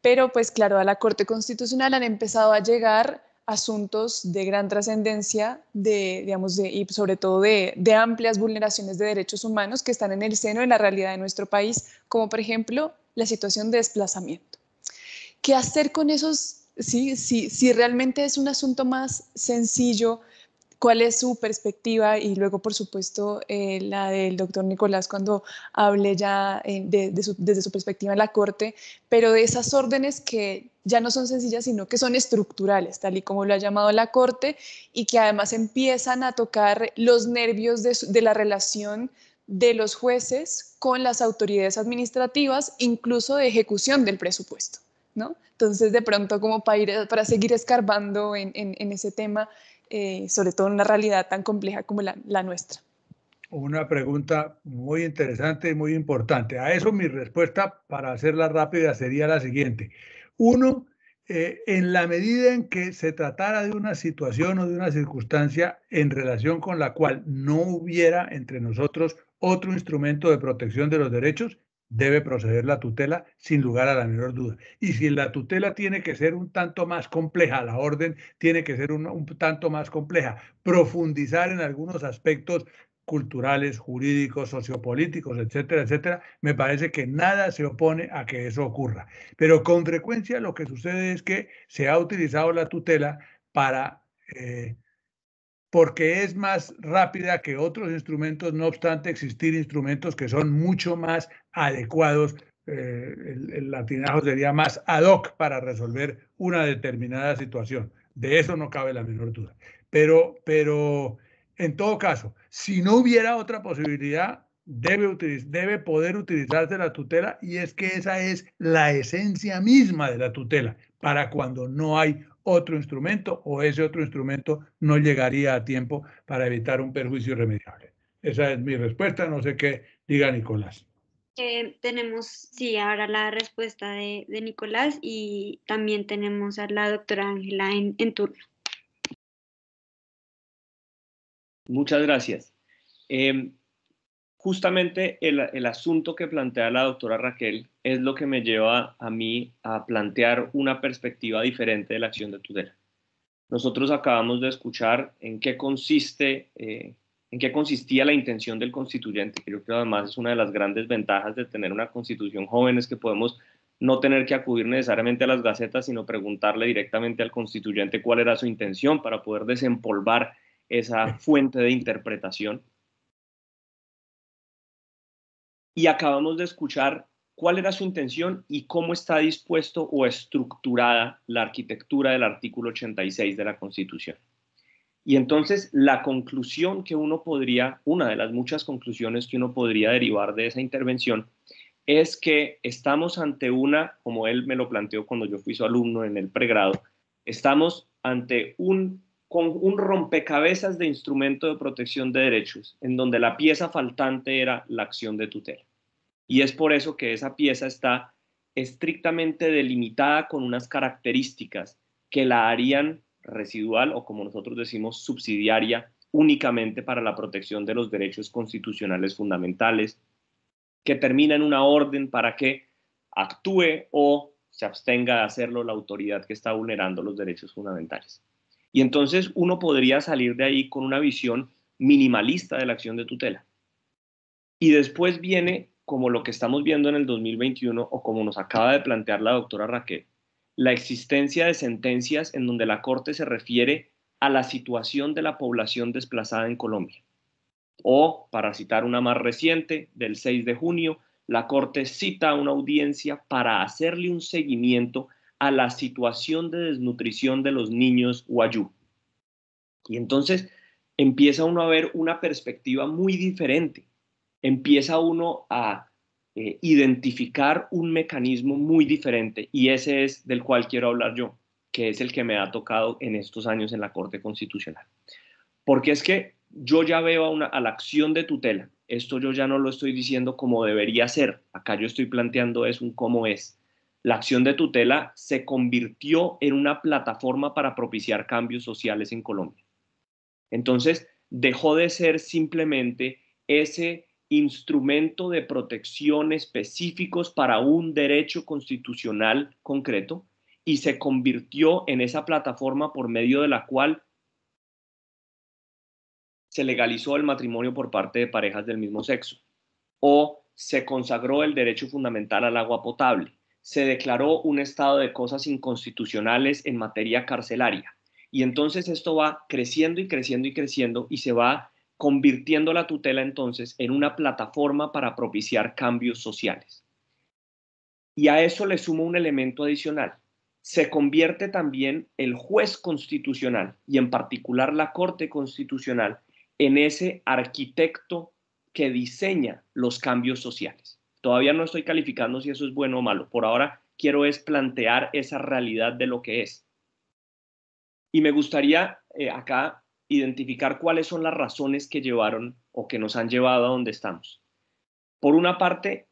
pero pues claro, a la Corte Constitucional han empezado a llegar asuntos de gran trascendencia, y sobre todo de amplias vulneraciones de derechos humanos que están en el seno de la realidad de nuestro país, como por ejemplo la situación de desplazamiento. ¿Qué hacer con esos? Si realmente es un asunto más sencillo, cuál es su perspectiva y luego, por supuesto, la del doctor Nicolás cuando hable ya desde su perspectiva en la Corte, pero de esas órdenes que ya no son sencillas, sino que son estructurales, tal y como lo ha llamado la Corte, y que además empiezan a tocar los nervios de la relación de los jueces con las autoridades administrativas, incluso de ejecución del presupuesto, ¿no? Entonces, de pronto, como para seguir escarbando en ese tema, sobre todo en una realidad tan compleja como la nuestra. Una pregunta muy interesante y muy importante. A eso mi respuesta, para hacerla rápida, sería la siguiente. Uno, en la medida en que se tratara de una situación o de una circunstancia en relación con la cual no hubiera entre nosotros otro instrumento de protección de los derechos, debe proceder la tutela sin lugar a la menor duda. Y si la tutela tiene que ser un tanto más compleja, la orden tiene que ser un tanto más compleja, profundizar en algunos aspectos culturales, jurídicos, sociopolíticos, etcétera, etcétera, me parece que nada se opone a que eso ocurra. Pero con frecuencia lo que sucede es que se ha utilizado la tutela para porque es más rápida que otros instrumentos, no obstante existir instrumentos que son mucho más adecuados, el latinajo sería más ad hoc para resolver una determinada situación. De eso no cabe la menor duda. Pero en todo caso, si no hubiera otra posibilidad, debe poder utilizarse la tutela, y es que esa es la esencia misma de la tutela, para cuando no hay otro instrumento o ese otro instrumento no llegaría a tiempo para evitar un perjuicio irremediable. Esa es mi respuesta, no sé qué diga Nicolás. Tenemos, sí, ahora la respuesta de Nicolás y también tenemos a la doctora Ángela en turno. Muchas gracias. Justamente el asunto que plantea la doctora Raquel es lo que me lleva a mí a plantear una perspectiva diferente de la acción de tutela. Nosotros acabamos de escuchar en qué consistía la intención del constituyente. Creo que además es una de las grandes ventajas de tener una constitución joven, es que podemos no tener que acudir necesariamente a las gacetas, sino preguntarle directamente al constituyente cuál era su intención para poder desempolvar esa fuente de interpretación. Y acabamos de escuchar cuál era su intención y cómo está dispuesto o estructurada la arquitectura del artículo 86 de la Constitución. Y entonces la conclusión que una de las muchas conclusiones que uno podría derivar de esa intervención es que estamos ante como él me lo planteó cuando yo fui su alumno en el pregrado, estamos ante un rompecabezas de instrumento de protección de derechos, en donde la pieza faltante era la acción de tutela. Y es por eso que esa pieza está estrictamente delimitada con unas características que la harían residual o, como nosotros decimos, subsidiaria únicamente para la protección de los derechos constitucionales fundamentales, que termina en una orden para que actúe o se abstenga de hacerlo la autoridad que está vulnerando los derechos fundamentales. Y entonces uno podría salir de ahí con una visión minimalista de la acción de tutela. Y después viene, como lo que estamos viendo en el 2021 o como nos acaba de plantear la doctora Raquel, la existencia de sentencias en donde la Corte se refiere a la situación de la población desplazada en Colombia. O, para citar una más reciente, del 6 de junio, la Corte cita una audiencia para hacerle un seguimiento a la situación de desnutrición de los niños Wayuu. Y entonces empieza uno a ver una perspectiva muy diferente. Empieza uno a identificar un mecanismo muy diferente, y ese es del cual quiero hablar yo, que es el que me ha tocado en estos años en la Corte Constitucional. Porque es que yo ya veo a la acción de tutela, esto yo ya no lo estoy diciendo como debería ser, acá yo estoy planteando es un cómo es. La acción de tutela se convirtió en una plataforma para propiciar cambios sociales en Colombia. Entonces, dejó de ser simplemente ese instrumento de protección específicos para un derecho constitucional concreto y se convirtió en esa plataforma por medio de la cual se legalizó el matrimonio por parte de parejas del mismo sexo, o se consagró el derecho fundamental al agua potable, se declaró un estado de cosas inconstitucionales en materia carcelaria. Y entonces esto va creciendo y creciendo y creciendo y se va convirtiendo la tutela entonces en una plataforma para propiciar cambios sociales. Y a eso le sumo un elemento adicional. Se convierte también el juez constitucional y en particular la Corte Constitucional en ese arquitecto que diseña los cambios sociales. Todavía no estoy calificando si eso es bueno o malo. Por ahora quiero es plantear esa realidad de lo que es. Y me gustaría acá identificar cuáles son las razones que llevaron o que nos han llevado a donde estamos. Por una parte,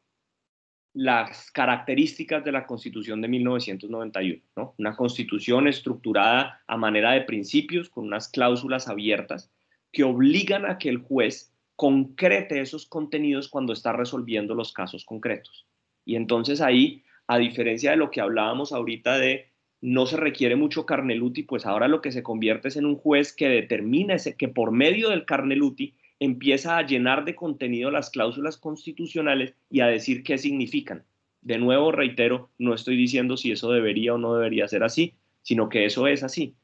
las características de la Constitución de 1991, ¿no? Una constitución estructurada a manera de principios, con unas cláusulas abiertas que obligan a que el juez concrete esos contenidos cuando está resolviendo los casos concretos. Y entonces ahí, a diferencia de lo que hablábamos ahorita de no se requiere mucho carneluti, pues ahora lo que se convierte es en un juez que determina que por medio del carneluti empieza a llenar de contenido las cláusulas constitucionales y a decir qué significan. De nuevo, reitero, no estoy diciendo si eso debería o no debería ser así, sino que eso es así.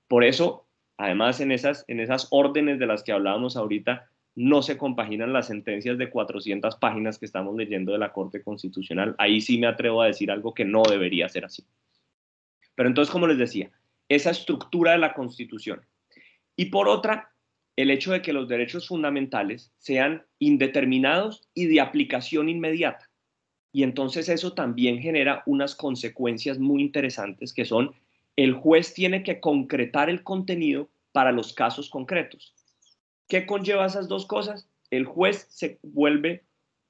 Por eso, además, en esas órdenes de las que hablábamos ahorita, no se compaginan las sentencias de 400 páginas que estamos leyendo de la Corte Constitucional. Ahí sí me atrevo a decir algo que no debería ser así. Pero entonces, como les decía, esa estructura de la Constitución. Y por otra, el hecho de que los derechos fundamentales sean indeterminados y de aplicación inmediata. Y entonces eso también genera unas consecuencias muy interesantes que son, el juez tiene que concretar el contenido para los casos concretos. ¿Qué conlleva esas dos cosas? El juez se vuelve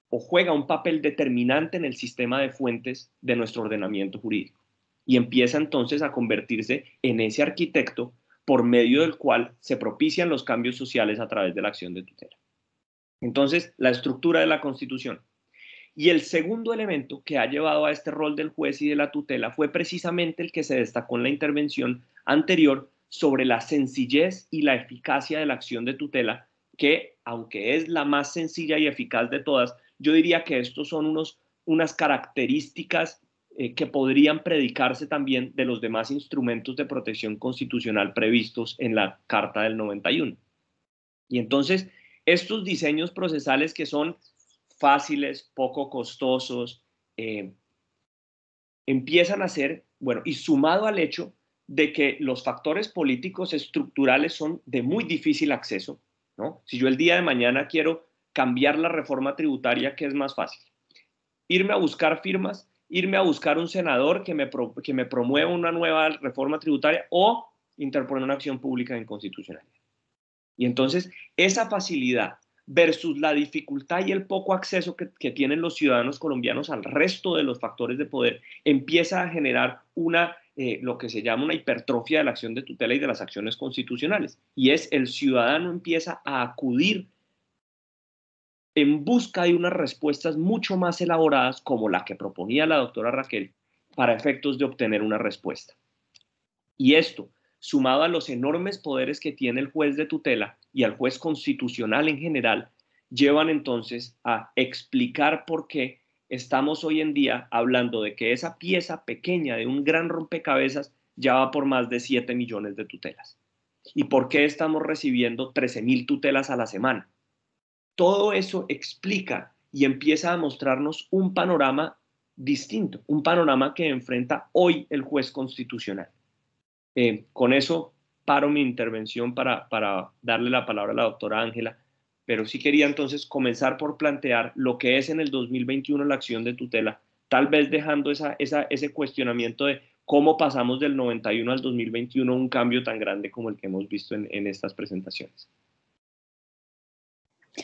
o juega un papel determinante en el sistema de fuentes de nuestro ordenamiento jurídico y empieza entonces a convertirse en ese arquitecto por medio del cual se propician los cambios sociales a través de la acción de tutela. Entonces, la estructura de la Constitución. Y el segundo elemento que ha llevado a este rol del juez y de la tutela fue precisamente el que se destacó en la intervención anterior sobre la sencillez y la eficacia de la acción de tutela, que, aunque es la más sencilla y eficaz de todas, yo diría que estos son unas características que podrían predicarse también de los demás instrumentos de protección constitucional previstos en la Carta del 91. Y entonces, estos diseños procesales que son fáciles, poco costosos, empiezan a ser, bueno, y sumado al hecho de que los factores políticos estructurales son de muy difícil acceso, ¿no? Si yo el día de mañana quiero cambiar la reforma tributaria, ¿qué es más fácil? Irme a buscar firmas, irme a buscar un senador que me promueva una nueva reforma tributaria o interponer una acción pública de inconstitucionalidad. Y entonces, esa facilidad versus la dificultad y el poco acceso que tienen los ciudadanos colombianos al resto de los factores de poder, empieza a generar lo que se llama una hipertrofia de la acción de tutela y de las acciones constitucionales. Y es el ciudadano empieza a acudir en busca de unas respuestas mucho más elaboradas como la que proponía la doctora Raquel para efectos de obtener una respuesta. Y esto, sumado a los enormes poderes que tiene el juez de tutela y al juez constitucional en general, llevan entonces a explicar por qué estamos hoy en día hablando de que esa pieza pequeña de un gran rompecabezas ya va por más de 7 millones de tutelas. ¿Y por qué estamos recibiendo 13.000 tutelas a la semana? Todo eso explica y empieza a mostrarnos un panorama distinto, un panorama que enfrenta hoy el juez constitucional. Con eso paro mi intervención para darle la palabra a la doctora Ángela, pero sí quería entonces comenzar por plantear lo que es en el 2021 la acción de tutela, tal vez dejando ese cuestionamiento de cómo pasamos del 91 al 2021 un cambio tan grande como el que hemos visto en estas presentaciones.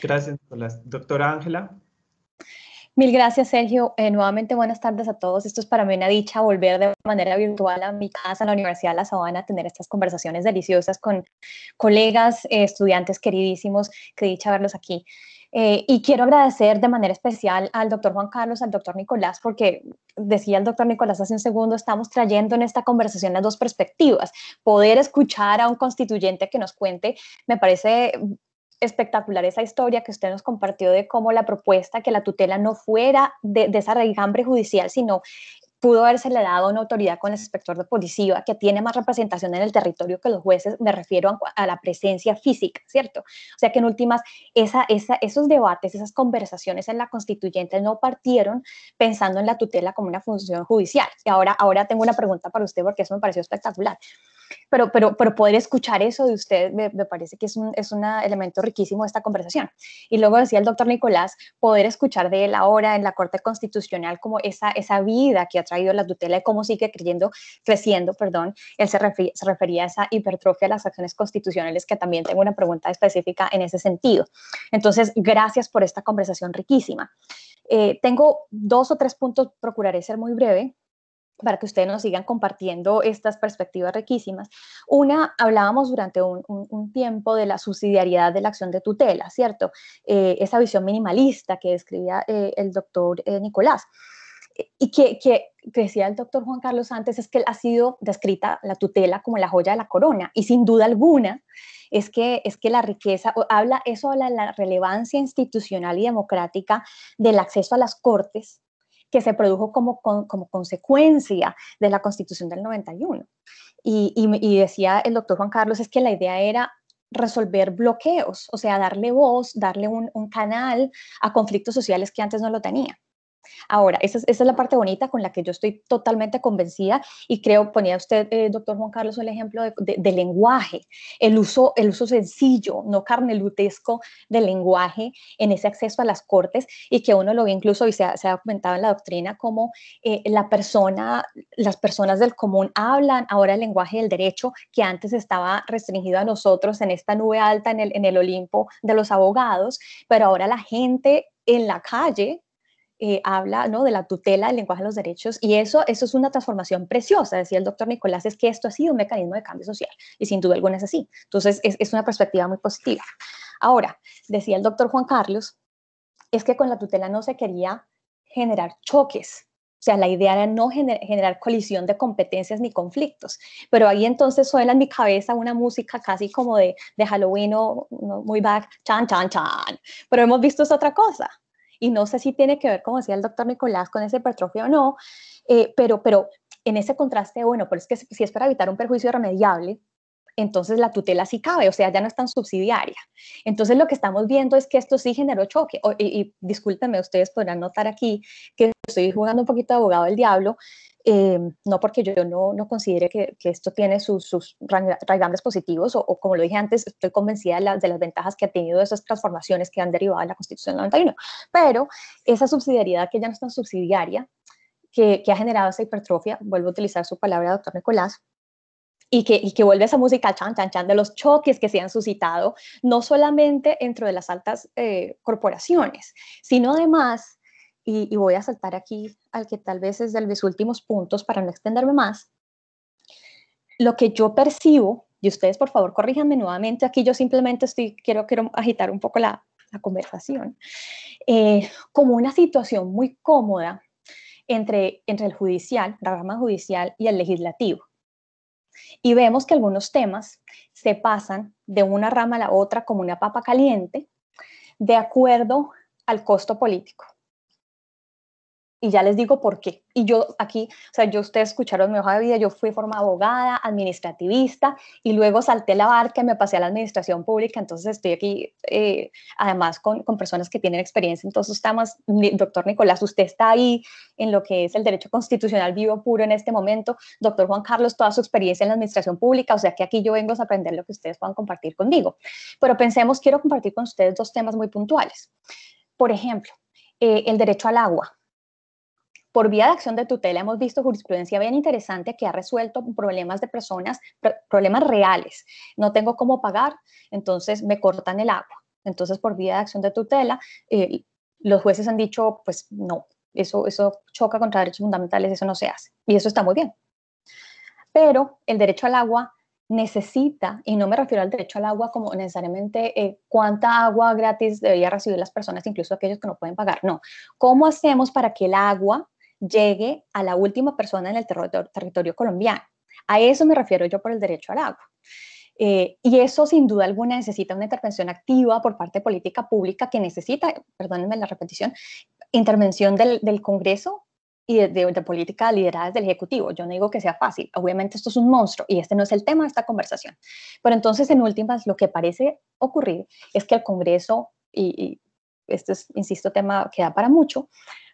Gracias, Nicolás. Doctora Ángela. Mil gracias, Sergio. Nuevamente, buenas tardes a todos. Esto es para mí una dicha volver de manera virtual a mi casa, a la Universidad de La Sabana, a tener estas conversaciones deliciosas con colegas, estudiantes queridísimos. Qué dicha verlos aquí. Y quiero agradecer de manera especial al doctor Juan Carlos, al doctor Nicolás, porque decía el doctor Nicolás hace un segundo, estamos trayendo en esta conversación las dos perspectivas. Poder escuchar a un constituyente que nos cuente, me parece espectacular esa historia que usted nos compartió de cómo la propuesta, que la tutela no fuera de esa raigambre judicial, sino pudo haberse le dado una autoridad con el inspector de policía que tiene más representación en el territorio que los jueces, me refiero a la presencia física, ¿cierto? O sea que en últimas, esos debates, esas conversaciones en la constituyente no partieron pensando en la tutela como una función judicial. Y ahora tengo una pregunta para usted porque eso me pareció espectacular. Pero poder escuchar eso de usted me parece que es un elemento riquísimo de esta conversación. Y luego decía el doctor Nicolás, poder escuchar de él ahora en la Corte Constitucional como esa vida que ha traído la tutela y cómo sigue creciendo, él se refería a esa hipertrofia de las acciones constitucionales, que también tengo una pregunta específica en ese sentido. Entonces, gracias por esta conversación riquísima. Tengo 2 o 3 puntos, procuraré ser muy breve, para que ustedes nos sigan compartiendo estas perspectivas riquísimas. Una, hablábamos durante un tiempo de la subsidiariedad de la acción de tutela, ¿cierto? Esa visión minimalista que describía el doctor Nicolás. Y que decía el doctor Juan Carlos antes, es que ha sido descrita la tutela como la joya de la corona, y sin duda alguna es que la riqueza, habla de la relevancia institucional y democrática del acceso a las cortes, que se produjo como consecuencia de la Constitución del 91. Y decía el doctor Juan Carlos, es que la idea era resolver bloqueos, o sea, darle voz, darle un canal a conflictos sociales que antes no lo tenía. Ahora, esa es la parte bonita con la que yo estoy totalmente convencida, y creo, ponía usted, doctor Juan Carlos, el ejemplo de lenguaje, el uso sencillo, no carnelutesco del lenguaje en ese acceso a las cortes, y que uno lo ve incluso, y se ha documentado en la doctrina, como las personas del común hablan ahora el lenguaje del derecho, que antes estaba restringido a nosotros en esta nube alta en el Olimpo de los abogados, pero ahora la gente en la calle habla, ¿no?, de la tutela del lenguaje de los derechos, y eso es una transformación preciosa. Decía el doctor Nicolás, es que esto ha sido un mecanismo de cambio social, y sin duda alguna es así. Entonces es una perspectiva muy positiva. Ahora, decía el doctor Juan Carlos, es que con la tutela no se quería generar choques, o sea, la idea era no generar colisión de competencias ni conflictos, pero ahí entonces suena en mi cabeza una música casi como de Halloween, o muy back, chan, chan, chan, pero hemos visto es otra cosa. Y no sé si tiene que ver, como decía el doctor Nicolás, con esa hipertrofia o no, pero en ese contraste, bueno, pero es que si es para evitar un perjuicio irremediable, entonces la tutela sí cabe, o sea, ya no es tan subsidiaria. Entonces lo que estamos viendo es que esto sí generó choque, y discúlpenme, ustedes podrán notar aquí que estoy jugando un poquito de abogado del diablo, no porque yo no considere que esto tiene sus raigambre positivos, o como lo dije antes, estoy convencida de las ventajas que ha tenido esas transformaciones que han derivado de la Constitución del 91, pero esa subsidiariedad que ya no es tan subsidiaria, que ha generado esa hipertrofia, vuelvo a utilizar su palabra, doctor Nicolás, y que vuelve esa música chan, chan, chan de los choques que se han suscitado, no solamente dentro de las altas corporaciones, sino además, y voy a saltar aquí al que tal vez es de mis últimos puntos para no extenderme más, lo que yo percibo, y ustedes por favor corríjanme nuevamente, aquí yo simplemente quiero agitar un poco la conversación, como una situación muy cómoda entre el judicial, la rama judicial, y el legislativo. Y vemos que algunos temas se pasan de una rama a la otra como una papa caliente, de acuerdo al costo político. Y ya les digo por qué. Y yo aquí, o sea, ustedes escucharon mi hoja de vida, yo fui formada abogada, administrativista, y luego salté la barca y me pasé a la administración pública, entonces estoy aquí además con personas que tienen experiencia en todos esos temas. Doctor Nicolás, usted está ahí en lo que es el derecho constitucional vivo puro en este momento. Doctor Juan Carlos, toda su experiencia en la administración pública, o sea que aquí yo vengo a aprender lo que ustedes puedan compartir conmigo. Pero quiero compartir con ustedes 2 temas muy puntuales. Por ejemplo, el derecho al agua. Por vía de acción de tutela hemos visto jurisprudencia bien interesante que ha resuelto problemas de personas, problemas reales. No tengo cómo pagar, entonces me cortan el agua. Entonces, por vía de acción de tutela, los jueces han dicho, pues no, eso choca contra derechos fundamentales, eso no se hace. Y eso está muy bien. Pero el derecho al agua necesita, y no me refiero al derecho al agua como necesariamente cuánta agua gratis debería recibir las personas, incluso aquellos que no pueden pagar. No. ¿Cómo hacemos para que el agua llegue a la última persona en el territorio colombiano? A eso me refiero yo por el derecho al agua. Y eso sin duda alguna necesita una intervención activa por parte de política pública, que necesita, perdónenme la repetición, intervención del Congreso y de política liderada desde el Ejecutivo. Yo no digo que sea fácil, obviamente esto es un monstruo y este no es el tema de esta conversación. Pero entonces, en últimas, lo que parece ocurrir es que el Congreso, y este es, insisto, tema que da para mucho,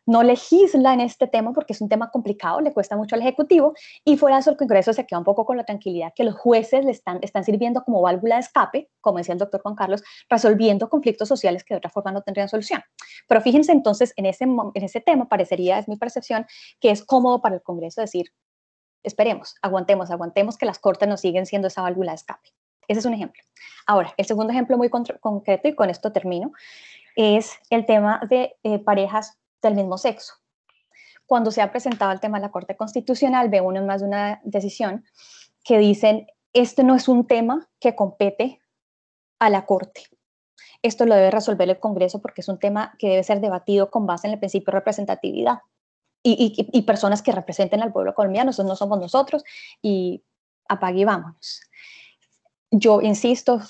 no legisla en este tema porque es un tema complicado, le cuesta mucho al Ejecutivo, y fuera de eso el Congreso se queda un poco con la tranquilidad que los jueces le están sirviendo como válvula de escape, como decía el doctor Juan Carlos, resolviendo conflictos sociales que de otra forma no tendrían solución. Pero fíjense entonces, en ese tema parecería, es mi percepción, que es cómodo para el Congreso decir, esperemos, aguantemos que las Cortes nos siguen siendo esa válvula de escape. Ese es un ejemplo. Ahora, el segundo ejemplo muy concreto, y con esto termino, es el tema de parejas del mismo sexo. Cuando se ha presentado el tema de la Corte Constitucional, ve uno en más de una decisión que dicen, este no es un tema que compete a la Corte. Esto lo debe resolver el Congreso porque es un tema que debe ser debatido con base en el principio de representatividad y personas que representen al pueblo colombiano, esos no somos nosotros, y apague y vámonos. Yo insisto,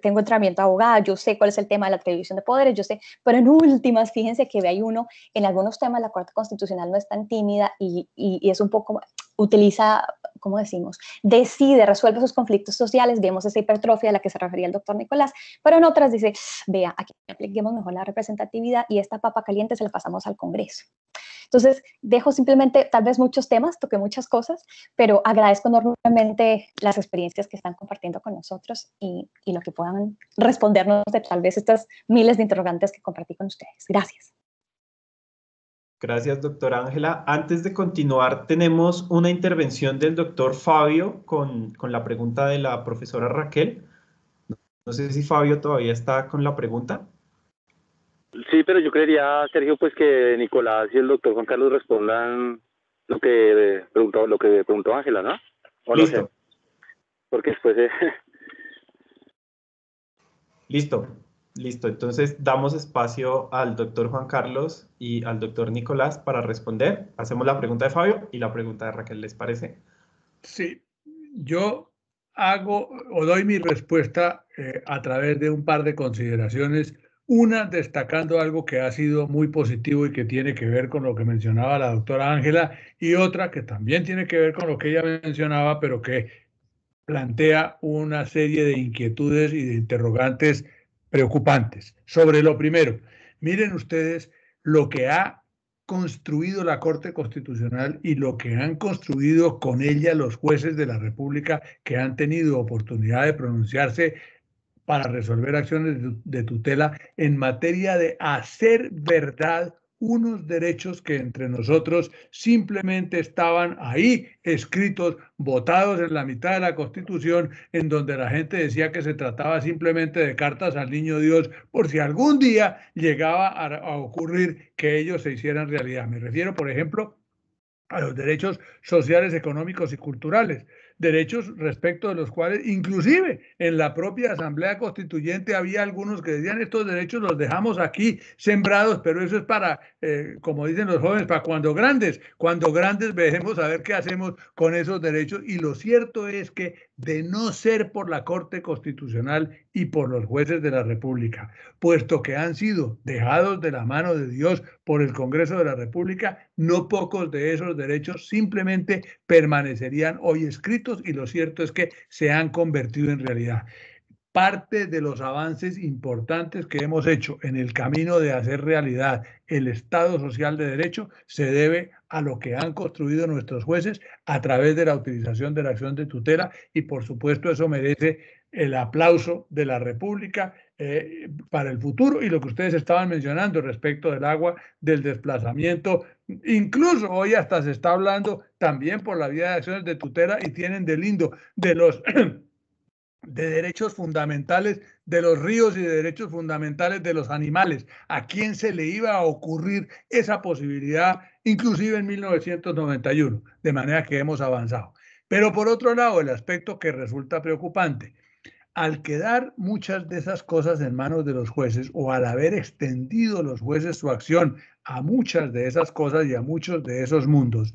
tengo entrenamiento de abogada, yo sé cuál es el tema de la atribución de poderes, yo sé, pero en últimas, fíjense que hay uno, en algunos temas la Corte Constitucional no es tan tímida y es un poco, utiliza, ¿cómo decimos? Decide, resuelve sus conflictos sociales, vemos esa hipertrofia a la que se refería el doctor Nicolás, pero en otras dice, vea, aquí apliquemos mejor la representatividad y esta papa caliente se la pasamos al Congreso. Entonces, dejo simplemente, tal vez muchos temas, toqué muchas cosas, pero agradezco enormemente las experiencias que están compartiendo con nosotros y lo que puedan respondernos de tal vez estas miles de interrogantes que compartí con ustedes. Gracias. Gracias, doctora Ángela. Antes de continuar, tenemos una intervención del doctor Fabio con la pregunta de la profesora Raquel. No sé si Fabio todavía está con la pregunta. Sí, pero yo creería, Sergio, pues que Nicolás y el doctor Juan Carlos respondan lo que preguntó Ángela, ¿no? ¿O Listo. No sé, porque después... Listo. Entonces, damos espacio al doctor Juan Carlos y al doctor Nicolás para responder. Hacemos la pregunta de Fabio y la pregunta de Raquel, ¿les parece? Sí, yo hago o doy mi respuesta a través de un par de consideraciones. Una, destacando algo que ha sido muy positivo y que tiene que ver con lo que mencionaba la doctora Ángela, y otra que también tiene que ver con lo que ella mencionaba, pero que plantea una serie de inquietudes y de interrogantes preocupantes. Sobre lo primero, miren ustedes lo que ha construido la Corte Constitucional y lo que han construido con ella los jueces de la República que han tenido oportunidad de pronunciarse para resolver acciones de tutela en materia de hacer verdad unos derechos que entre nosotros simplemente estaban ahí escritos, votados en la mitad de la Constitución, en donde la gente decía que se trataba simplemente de cartas al niño Dios por si algún día llegaba a ocurrir que ellos se hicieran realidad. Me refiero, por ejemplo, a los derechos sociales, económicos y culturales, derechos respecto de los cuales inclusive en la propia Asamblea Constituyente había algunos que decían estos derechos los dejamos aquí sembrados, pero eso es para, como dicen los jóvenes, para cuando grandes veremos a ver qué hacemos con esos derechos. Y lo cierto es que de no ser por la Corte Constitucional y por los jueces de la República, puesto que han sido dejados de la mano de Dios por el Congreso de la República, no pocos de esos derechos simplemente permanecerían hoy escritos y lo cierto es que se han convertido en realidad. Parte de los avances importantes que hemos hecho en el camino de hacer realidad el Estado Social de Derecho se debe a lo que han construido nuestros jueces a través de la utilización de la acción de tutela y por supuesto eso merece el aplauso de la República para el futuro y lo que ustedes estaban mencionando respecto del agua, del desplazamiento, incluso hoy hasta se está hablando también por la vía de acciones de tutela y tienen de lindo de los de derechos fundamentales de los ríos y de derechos fundamentales de los animales. ¿A quién se le iba a ocurrir esa posibilidad, inclusive en 1991? De manera que hemos avanzado. Pero por otro lado, el aspecto que resulta preocupante, al quedar muchas de esas cosas en manos de los jueces o al haber extendido los jueces su acción a muchas de esas cosas y a muchos de esos mundos,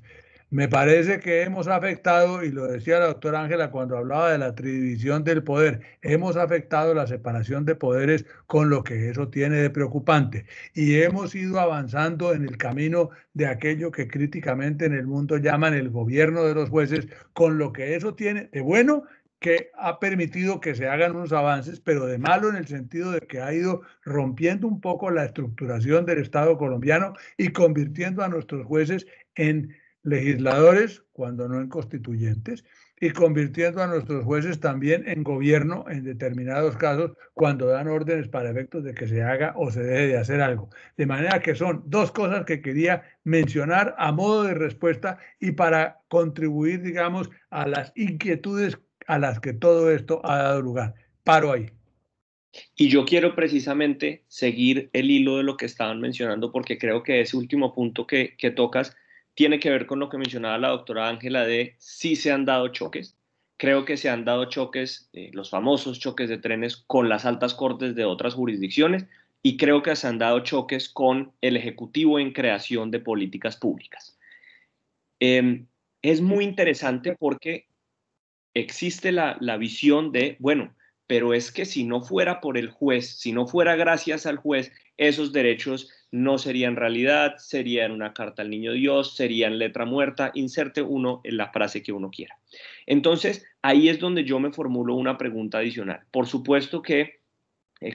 Me parece que hemos afectado, y lo decía la doctora Ángela cuando hablaba de la tridivisión del poder, hemos afectado la separación de poderes con lo que eso tiene de preocupante. Y hemos ido avanzando en el camino de aquello que críticamente en el mundo llaman el gobierno de los jueces, con lo que eso tiene de bueno, que ha permitido que se hagan unos avances, pero de malo en el sentido de que ha ido rompiendo un poco la estructuración del Estado colombiano y convirtiendo a nuestros jueces en legisladores, cuando no en constituyentes, y convirtiendo a nuestros jueces también en gobierno en determinados casos cuando dan órdenes para efectos de que se haga o se deje de hacer algo. De manera que son dos cosas que quería mencionar a modo de respuesta y para contribuir, digamos, a las inquietudes a las que todo esto ha dado lugar. Paro ahí. Y yo quiero precisamente seguir el hilo de lo que estaban mencionando porque creo que ese último punto que tocas tiene que ver con lo que mencionaba la doctora Ángela de si se han dado choques. Creo que se han dado choques, los famosos choques de trenes con las altas cortes de otras jurisdicciones y creo que se han dado choques con el Ejecutivo en creación de políticas públicas. Es muy interesante porque existe la visión de, bueno, pero es que si no fuera por el juez, si no fuera gracias al juez, esos derechos no serían realidad, serían una carta al niño Dios, serían letra muerta, inserte uno en la frase que uno quiera. Entonces, ahí es donde yo me formulo una pregunta adicional. Por supuesto que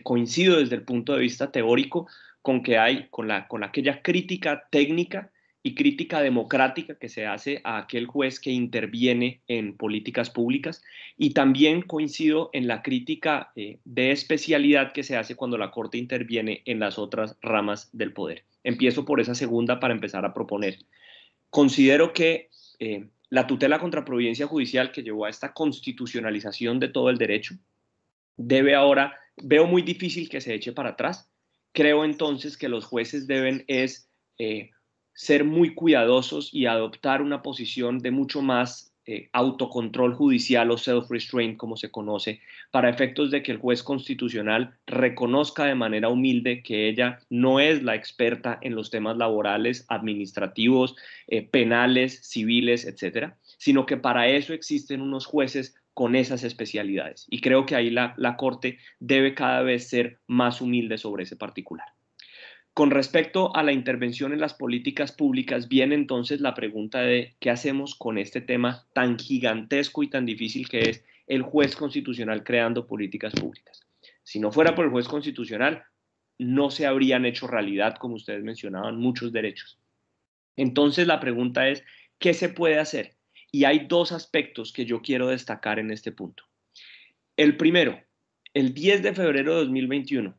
coincido desde el punto de vista teórico con que hay, con aquella crítica técnica y crítica democrática que se hace a aquel juez que interviene en políticas públicas y también coincido en la crítica de especialidad que se hace cuando la Corte interviene en las otras ramas del poder. Empiezo por esa segunda para empezar a proponer. Considero que la tutela contra providencia judicial que llevó a esta constitucionalización de todo el derecho debe ahora, veo muy difícil que se eche para atrás. Creo entonces que los jueces deben ser muy cuidadosos y adoptar una posición de mucho más autocontrol judicial o self-restraint, como se conoce, para efectos de que el juez constitucional reconozca de manera humilde que ella no es la experta en los temas laborales, administrativos, penales, civiles, etcétera, sino que para eso existen unos jueces con esas especialidades. Y creo que ahí la Corte debe cada vez ser más humilde sobre ese particular. Con respecto a la intervención en las políticas públicas, viene entonces la pregunta de qué hacemos con este tema tan gigantesco y tan difícil que es el juez constitucional creando políticas públicas. Si no fuera por el juez constitucional, no se habrían hecho realidad, como ustedes mencionaban, muchos derechos. Entonces la pregunta es, ¿qué se puede hacer? Y hay dos aspectos que yo quiero destacar en este punto. El primero, el 10 de febrero de 2021,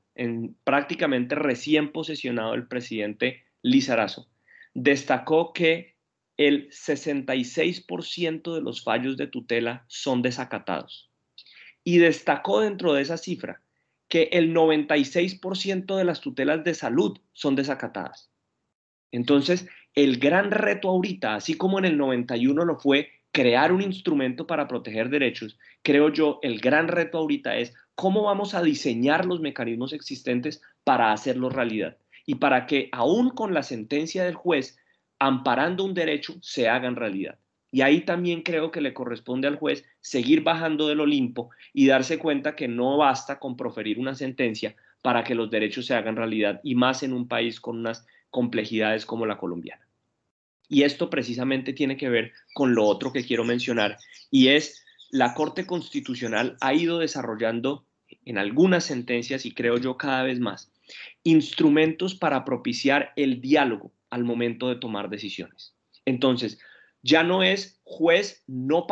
prácticamente recién posesionado el presidente Lizarazo, destacó que el 66% de los fallos de tutela son desacatados. Y destacó dentro de esa cifra que el 96% de las tutelas de salud son desacatadas. Entonces, el gran reto ahorita, así como en el 91 lo fue crear un instrumento para proteger derechos, creo yo, el gran reto ahorita es cómo vamos a diseñar los mecanismos existentes para hacerlo realidad y para que aún con la sentencia del juez, amparando un derecho, se hagan realidad. Y ahí también creo que le corresponde al juez seguir bajando del Olimpo y darse cuenta que no basta con proferir una sentencia para que los derechos se hagan realidad, y más en un país con unas complejidades como la colombiana. Y esto precisamente tiene que ver con lo otro que quiero mencionar, y es la Corte Constitucional ha ido desarrollando en algunas sentencias, y creo yo cada vez más, instrumentos para propiciar el diálogo al momento de tomar decisiones. Entonces, ya no es juez, no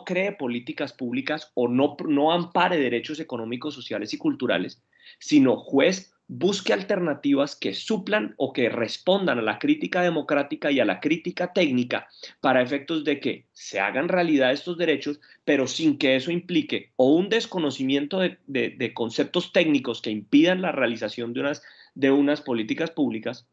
cree políticas públicas o no ampare derechos económicos, sociales y culturales, sino juez busque alternativas que suplan o que respondan a la crítica democrática y a la crítica técnica para efectos de que se hagan realidad estos derechos, pero sin que eso implique o un desconocimiento de conceptos técnicos que impidan la realización de unas políticas públicas,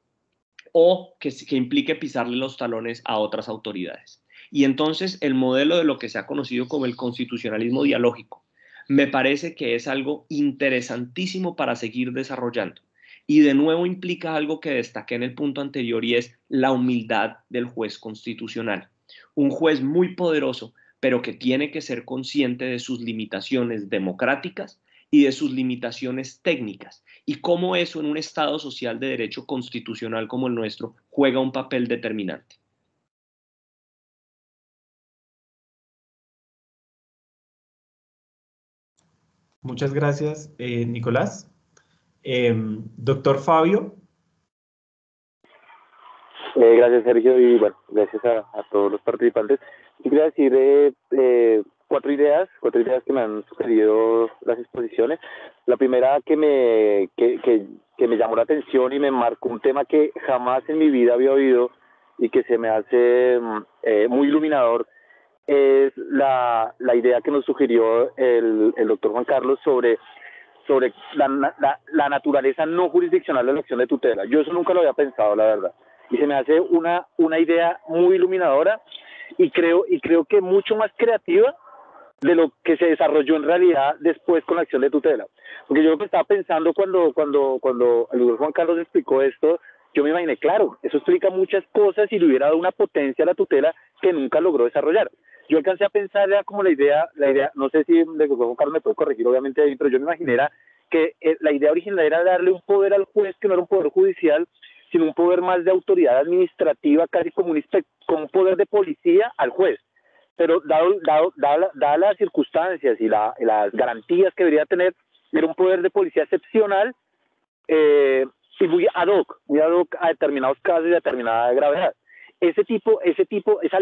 o que implique pisarle los talones a otras autoridades. Y entonces el modelo de lo que se ha conocido como el constitucionalismo dialógico me parece que es algo interesantísimo para seguir desarrollando. Y de nuevo implica algo que destaqué en el punto anterior, y es la humildad del juez constitucional. Un juez muy poderoso, pero que tiene que ser consciente de sus limitaciones democráticas y de sus limitaciones técnicas, y cómo eso en un Estado social de derecho constitucional como el nuestro juega un papel determinante. Muchas gracias, Nicolás. Doctor Fabio. Gracias, Sergio, y bueno, gracias a todos los participantes. Yo quería decir cuatro ideas que me han sugerido las exposiciones. La primera que me llamó la atención y me marcó un tema que jamás en mi vida había oído y que se me hace muy iluminador, es la idea que nos sugirió el doctor Juan Carlos sobre la naturaleza no jurisdiccional de la acción de tutela. Yo eso nunca lo había pensado, la verdad. Y se me hace una idea muy iluminadora y creo que mucho más creativa de lo que se desarrolló en realidad después con la acción de tutela. Porque yo lo que estaba pensando cuando el doctor Juan Carlos explicó esto, yo me imaginé, claro, eso explica muchas cosas y le hubiera dado una potencia a la tutela que nunca logró desarrollar. Yo alcancé a pensar ya como la idea, no sé si el doctor Juan Carlos me puede corregir obviamente ahí, pero yo me imaginé que la idea original era darle un poder al juez que no era un poder judicial, sino un poder más de autoridad administrativa, casi como un poder de policía al juez. Pero dadas las circunstancias y las garantías que debería tener, era un poder de policía excepcional y muy ad hoc a determinados casos y a determinada gravedad. Esa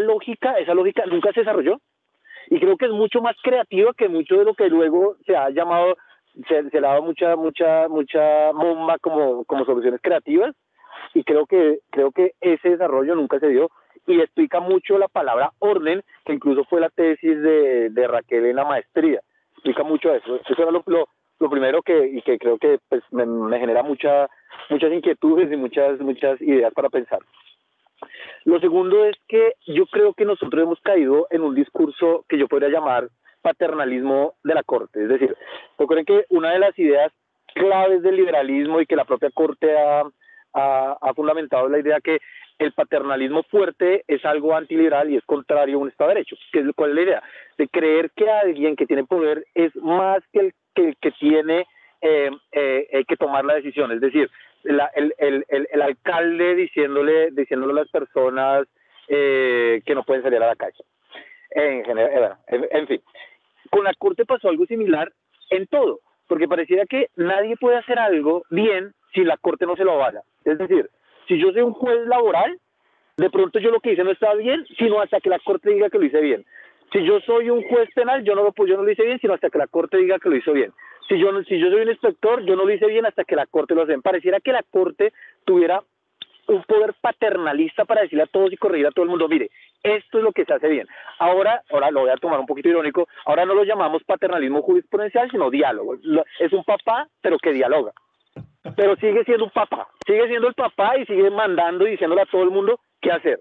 lógica nunca se desarrolló y creo que es mucho más creativa que mucho de lo que luego se ha llamado, se le ha dado mucha bomba como soluciones creativas, y creo que ese desarrollo nunca se dio y explica mucho la palabra orden, que incluso fue la tesis de Raquel en la maestría. Explica mucho eso. Eso era lo primero que creo que pues, me genera muchas inquietudes y muchas ideas para pensar. Lo segundo es que yo creo que nosotros hemos caído en un discurso que yo podría llamar paternalismo de la Corte. Es decir, recuerden que una de las ideas claves del liberalismo y que la propia Corte ha fundamentado es la idea que el paternalismo fuerte es algo antiliberal y es contrario a un Estado de Derecho. ¿Cuál es la idea? De creer que alguien que tiene poder es más que el que tiene que tomar la decisión. Es decir, el alcalde diciéndole a las personas que no pueden salir a la calle. En fin, con la Corte pasó algo similar en todo, porque pareciera que nadie puede hacer algo bien si la Corte no se lo avala. Es decir, si yo soy un juez laboral, de pronto yo lo que hice no estaba bien, sino hasta que la Corte diga que lo hice bien. Si yo soy un juez penal, yo no lo hice bien, sino hasta que la Corte diga que lo hizo bien. Si yo soy un inspector, yo no lo hice bien hasta que la Corte lo hace bien. Pareciera que la Corte tuviera un poder paternalista para decirle a todos y corregir a todo el mundo, mire, esto es lo que se hace bien. Ahora lo voy a tomar un poquito irónico, ahora no lo llamamos paternalismo jurisprudencial, sino diálogo. Es un papá, pero que dialoga. Pero sigue siendo un papá, sigue siendo el papá y sigue mandando y diciéndole a todo el mundo qué hacer.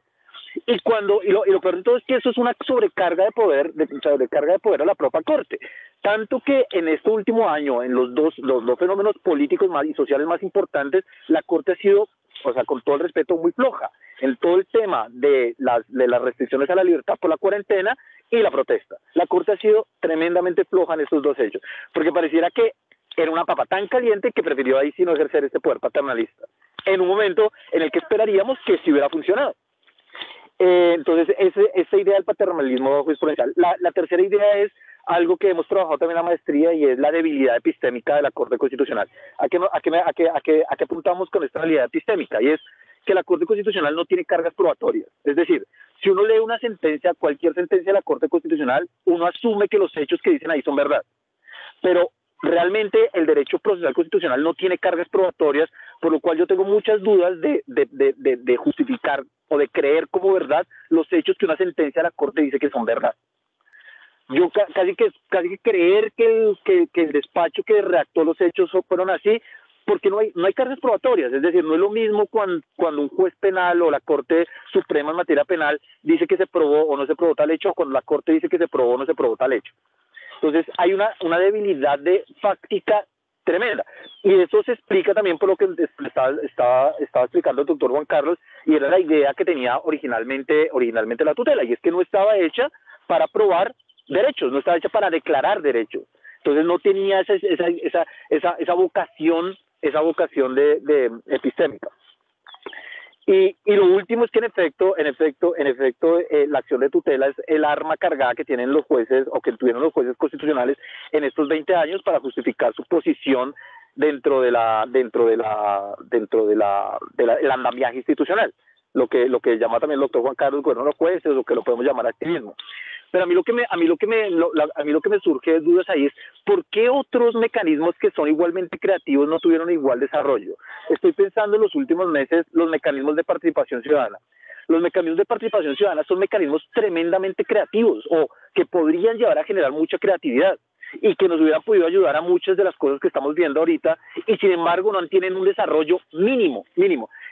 Y lo peor de todo es que eso es una sobrecarga de poder, a la propia Corte. Tanto que en este último año, en los dos fenómenos políticos y sociales más importantes, la Corte ha sido, o sea, con todo el respeto, muy floja en todo el tema de las restricciones a la libertad por la cuarentena y la protesta. La Corte ha sido tremendamente floja en estos dos hechos, porque pareciera que era una papa tan caliente que prefirió ahí sí no ejercer este poder paternalista, en un momento en el que esperaríamos que sí hubiera funcionado. Entonces, esa idea del paternalismo jurisprudencial. La tercera idea es algo que hemos trabajado también en la maestría y es la debilidad epistémica de la Corte Constitucional. ¿A qué apuntamos con esta debilidad epistémica? Y es que la Corte Constitucional no tiene cargas probatorias. Es decir, si uno lee una sentencia, cualquier sentencia de la Corte Constitucional, uno asume que los hechos que dicen ahí son verdad. Pero realmente el derecho procesal constitucional no tiene cargas probatorias, por lo cual yo tengo muchas dudas de justificar o de creer como verdad los hechos que una sentencia de la Corte dice que son verdad. Yo casi que creer que el despacho que redactó los hechos fueron así, porque no hay cargas probatorias. Es decir, no es lo mismo cuando un juez penal o la Corte Suprema en materia penal dice que se probó o no se probó tal hecho, o cuando la Corte dice que se probó o no se probó tal hecho. Entonces hay una debilidad fáctica tremenda. Y eso se explica también por lo que estaba explicando el doctor Juan Carlos, y era la idea que tenía originalmente la tutela, y es que no estaba hecha para probar derechos, no estaba hecha para declarar derechos. Entonces no tenía esa vocación de epistémica. Y lo último es que en efecto, la acción de tutela es el arma cargada que tienen los jueces, o que tuvieron los jueces constitucionales en estos 20 años para justificar su posición dentro del andamiaje institucional, lo que llama también el doctor Juan Carlos gobierno de los jueces, o que lo podemos llamar activismo. Pero a mí lo que me surge dudas ahí es ¿por qué otros mecanismos que son igualmente creativos no tuvieron igual desarrollo? Estoy pensando en los últimos meses los mecanismos de participación ciudadana. Los mecanismos de participación ciudadana son mecanismos tremendamente creativos, o que podrían llevar a generar mucha creatividad y que nos hubieran podido ayudar a muchas de las cosas que estamos viendo ahorita, y sin embargo no tienen un desarrollo mínimo.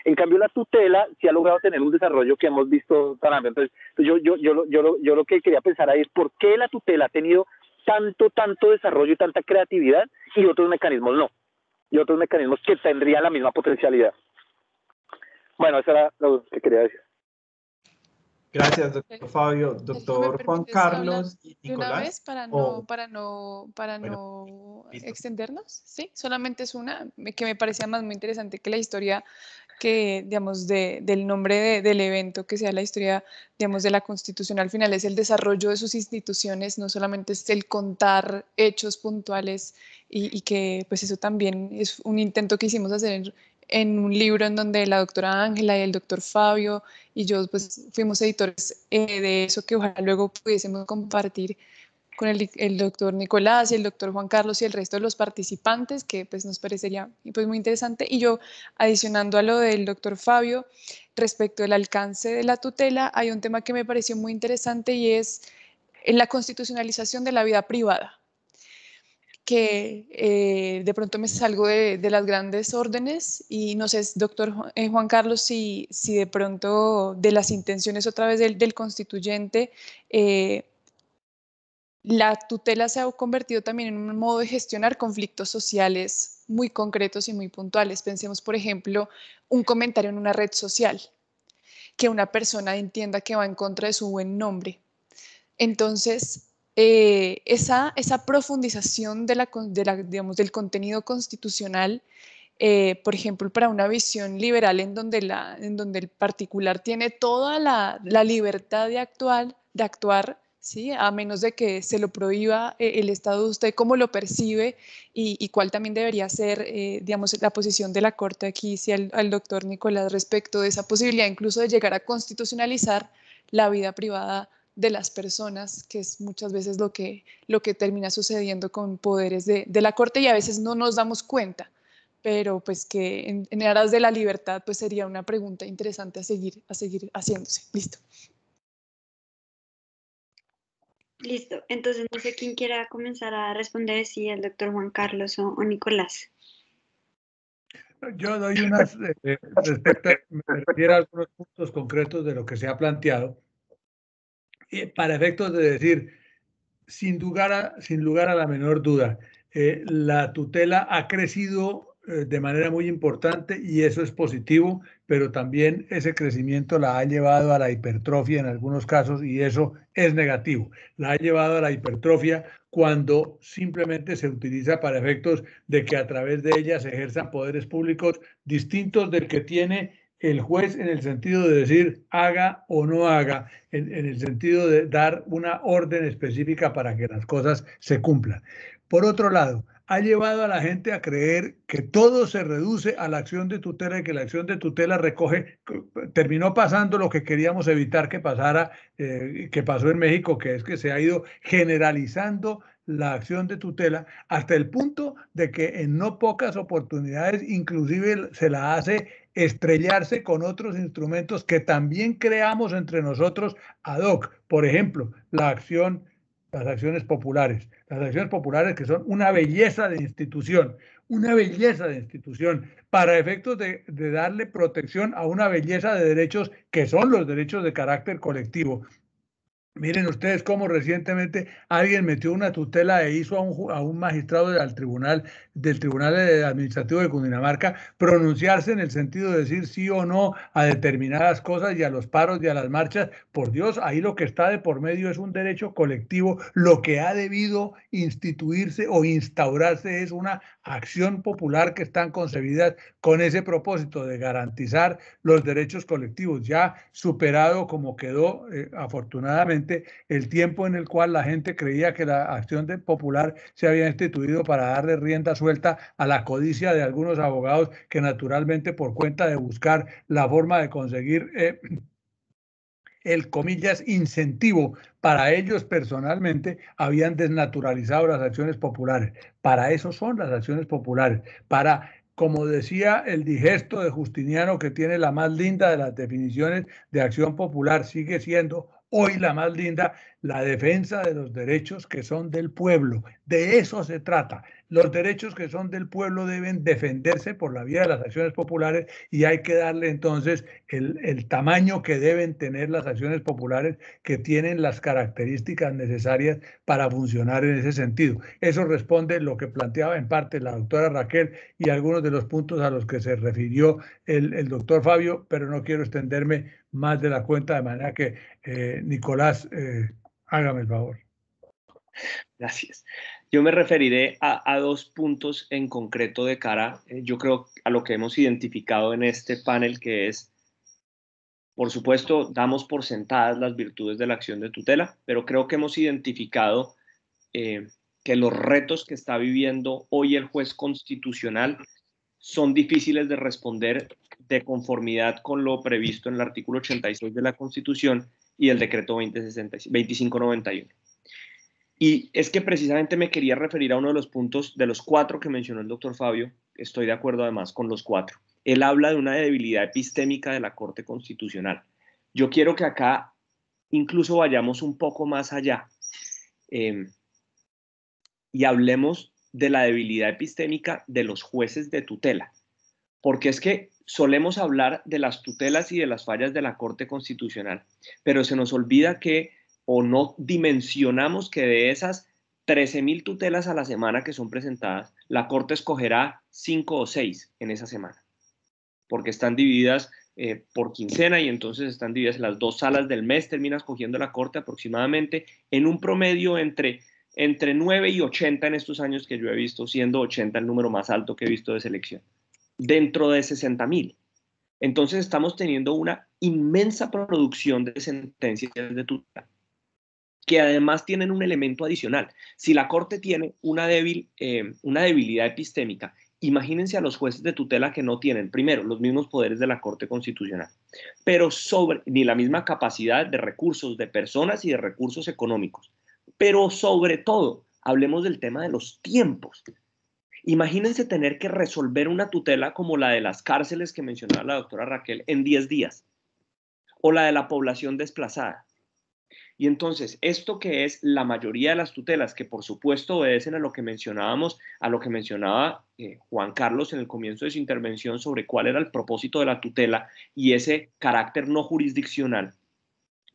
En cambio, la tutela sí ha logrado tener un desarrollo que hemos visto tan amplio. Entonces yo lo que quería pensar ahí es por qué la tutela ha tenido tanto desarrollo y tanta creatividad, y otros mecanismos no, y otros mecanismos que tendrían la misma potencialidad. Bueno, eso era lo que quería decir. Gracias, doctor Fabio. Doctor Juan Carlos y de una Nicolás. vez para no listo. extendernos, ¿sí? Solamente es una que me parecía más muy interesante que la historia que, digamos, del nombre del evento, que sea la historia, digamos, de la Constitución. Al final es el desarrollo de sus instituciones, no solamente es el contar hechos puntuales, y que pues eso también es un intento que hicimos hacer en un libro en donde la doctora Ángela y el doctor Fabio y yo pues fuimos editores de eso, que ojalá luego pudiésemos compartir con el doctor Nicolás y el doctor Juan Carlos y el resto de los participantes, que pues nos parecería pues muy interesante. Y yo, adicionando a lo del doctor Fabio, respecto del alcance de la tutela, hay un tema que me pareció muy interesante, y es en la constitucionalización de la vida privada, que de pronto me salgo de las grandes órdenes, y no sé, doctor Juan Carlos, si de pronto de las intenciones otra vez del constituyente, la tutela se ha convertido también en un modo de gestionar conflictos sociales muy concretos y muy puntuales. Pensemos, por ejemplo, un comentario en una red social, que una persona entienda que va en contra de su buen nombre. Entonces, esa profundización digamos, del contenido constitucional, por ejemplo, para una visión liberal en donde el particular tiene toda la libertad de actuar, ¿sí? A menos de que se lo prohíba el Estado, usted cómo lo percibe, y cuál también debería ser, digamos, la posición de la Corte aquí, sí, al doctor Nicolás, respecto de esa posibilidad incluso de llegar a constitucionalizar la vida privada de las personas, que es muchas veces lo que termina sucediendo con poderes de la Corte, y a veces no nos damos cuenta, pero pues que en aras de la libertad pues sería una pregunta interesante a seguir haciéndose. Listo. Listo, entonces no sé quién quiera comenzar a responder, si el doctor Juan Carlos o Nicolás. Yo doy unas, respecto, me refiero a algunos puntos concretos de lo que se ha planteado, para efectos de decir, sin lugar a la menor duda, la tutela ha crecido de manera muy importante, y eso es positivo, pero también ese crecimiento la ha llevado a la hipertrofia en algunos casos, y eso es negativo. La ha llevado a la hipertrofia cuando simplemente se utiliza para efectos de que a través de ella se ejerzan poderes públicos distintos del que tiene el juez, en el sentido de decir haga o no haga, en el sentido de dar una orden específica para que las cosas se cumplan. Por otro lado, ha llevado a la gente a creer que todo se reduce a la acción de tutela, y que la acción de tutela terminó pasando lo que queríamos evitar que pasara, que pasó en México, que es que se ha ido generalizando la acción de tutela hasta el punto de que en no pocas oportunidades inclusive se la hace estrellarse con otros instrumentos que también creamos entre nosotros ad hoc. Por ejemplo, las acciones populares. Las acciones populares, que son una belleza de institución, para efectos de darle protección a una belleza de derechos que son los derechos de carácter colectivo. Miren ustedes cómo recientemente alguien metió una tutela e hizo a un magistrado del Tribunal Administrativo de Cundinamarca pronunciarse en el sentido de decir sí o no a determinadas cosas y a los paros y a las marchas. Por Dios, ahí lo que está de por medio es un derecho colectivo. Lo que ha debido instituirse o instaurarse es una acción popular que están concebidas con ese propósito de garantizar los derechos colectivos. Ya superado como quedó, afortunadamente, el tiempo en el cual la gente creía que la acción popular se había instituido para darle rienda suelta a la codicia de algunos abogados que naturalmente por cuenta de buscar la forma de conseguir el comillas incentivo para ellos personalmente habían desnaturalizado las acciones populares. Para eso son las acciones populares, para, como decía el digesto de Justiniano, que tiene la más linda de las definiciones de acción popular, sigue siendo hoy la más linda, la defensa de los derechos que son del pueblo. De eso se trata. Los derechos que son del pueblo deben defenderse por la vía de las acciones populares y hay que darle entonces el tamaño que deben tener las acciones populares, que tienen las características necesarias para funcionar en ese sentido. Eso responde lo que planteaba en parte la doctora Raquel y algunos de los puntos a los que se refirió el doctor Fabio, pero no quiero extenderme más de la cuenta, de manera que Nicolás, hágame el favor. Gracias. Yo me referiré a dos puntos en concreto de cara, yo creo, a lo que hemos identificado en este panel, que es, por supuesto, damos por sentadas las virtudes de la acción de tutela, pero creo que hemos identificado que los retos que está viviendo hoy el juez constitucional son difíciles de responder de conformidad con lo previsto en el artículo 86 de la Constitución y el decreto 2591. Y es que precisamente me quería referir a uno de los puntos de los 4 que mencionó el doctor Fabio. Estoy de acuerdo además con los 4. Él habla de una debilidad epistémica de la Corte Constitucional. Yo quiero que acá incluso vayamos un poco más allá y hablemos de la debilidad epistémica de los jueces de tutela. Porque es que solemos hablar de las tutelas y de las fallas de la Corte Constitucional, pero se nos olvida que, o no dimensionamos que de esas 13.000 tutelas a la semana que son presentadas, la Corte escogerá 5 o 6 en esa semana, porque están divididas por quincena y entonces están divididas en las 2 salas del mes, termina escogiendo la Corte aproximadamente en un promedio entre 9 y 80 en estos años que yo he visto, siendo 80 el número más alto que he visto de selección, dentro de 60.000. Entonces estamos teniendo una inmensa producción de sentencias de tutela, que además tienen un elemento adicional. Si la Corte tiene una debilidad epistémica, imagínense a los jueces de tutela que no tienen, primero, los mismos poderes de la Corte Constitucional, pero ni la misma capacidad de recursos de personas y de recursos económicos. Pero sobre todo, hablemos del tema de los tiempos. Imagínense tener que resolver una tutela como la de las cárceles que mencionaba la doctora Raquel en 10 días, o la de la población desplazada. Y entonces, esto que es la mayoría de las tutelas, que por supuesto obedecen a lo que mencionábamos, a lo que mencionaba Juan Carlos en el comienzo de su intervención sobre cuál era el propósito de la tutela y ese carácter no jurisdiccional,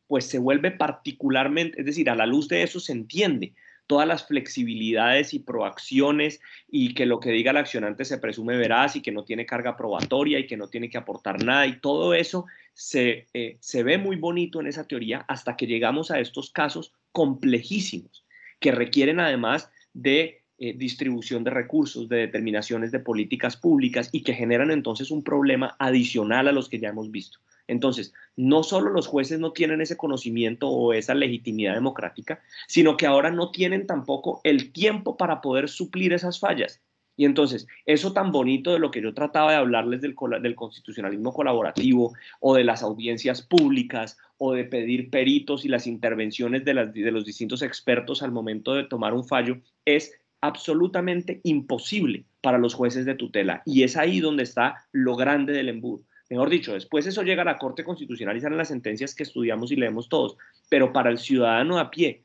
pues se vuelve particularmente, es decir, a la luz de eso se entiende todas las flexibilidades y proacciones y que lo que diga el accionante se presume veraz y que no tiene carga probatoria y que no tiene que aportar nada, y todo eso se ve muy bonito en esa teoría hasta que llegamos a estos casos complejísimos que requieren además de distribución de recursos, de determinaciones de políticas públicas y que generan entonces un problema adicional a los que ya hemos visto. Entonces, no solo los jueces no tienen ese conocimiento o esa legitimidad democrática, sino que ahora no tienen tampoco el tiempo para poder suplir esas fallas. Y entonces, eso tan bonito de lo que yo trataba de hablarles del constitucionalismo colaborativo o de las audiencias públicas o de pedir peritos y las intervenciones de los distintos expertos al momento de tomar un fallo, es absolutamente imposible para los jueces de tutela. Y es ahí donde está lo grande del embudo. Mejor dicho, después eso llega a la Corte Constitucional y salen las sentencias que estudiamos y leemos todos, pero para el ciudadano a pie,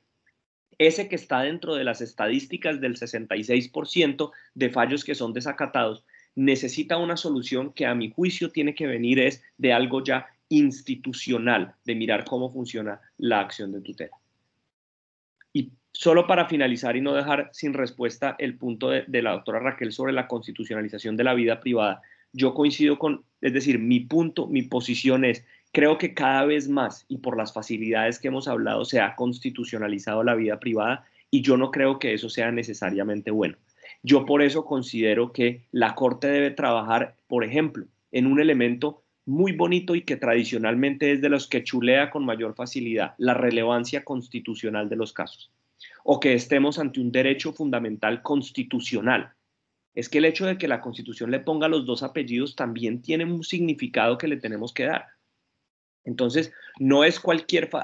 ese que está dentro de las estadísticas del 66% de fallos que son desacatados, necesita una solución que a mi juicio tiene que venir es de algo ya institucional, de mirar cómo funciona la acción de tutela. Y solo para finalizar y no dejar sin respuesta el punto de la doctora Raquel sobre la constitucionalización de la vida privada, yo coincido es decir, mi punto, mi posición es, creo que cada vez más y por las facilidades que hemos hablado se ha constitucionalizado la vida privada y yo no creo que eso sea necesariamente bueno. Yo por eso considero que la Corte debe trabajar, por ejemplo, en un elemento muy bonito y que tradicionalmente es de los que chulea con mayor facilidad, la relevancia constitucional de los casos, o que estemos ante un derecho fundamental constitucional. Es que el hecho de que la Constitución le ponga los dos apellidos también tiene un significado que le tenemos que dar. Entonces, no es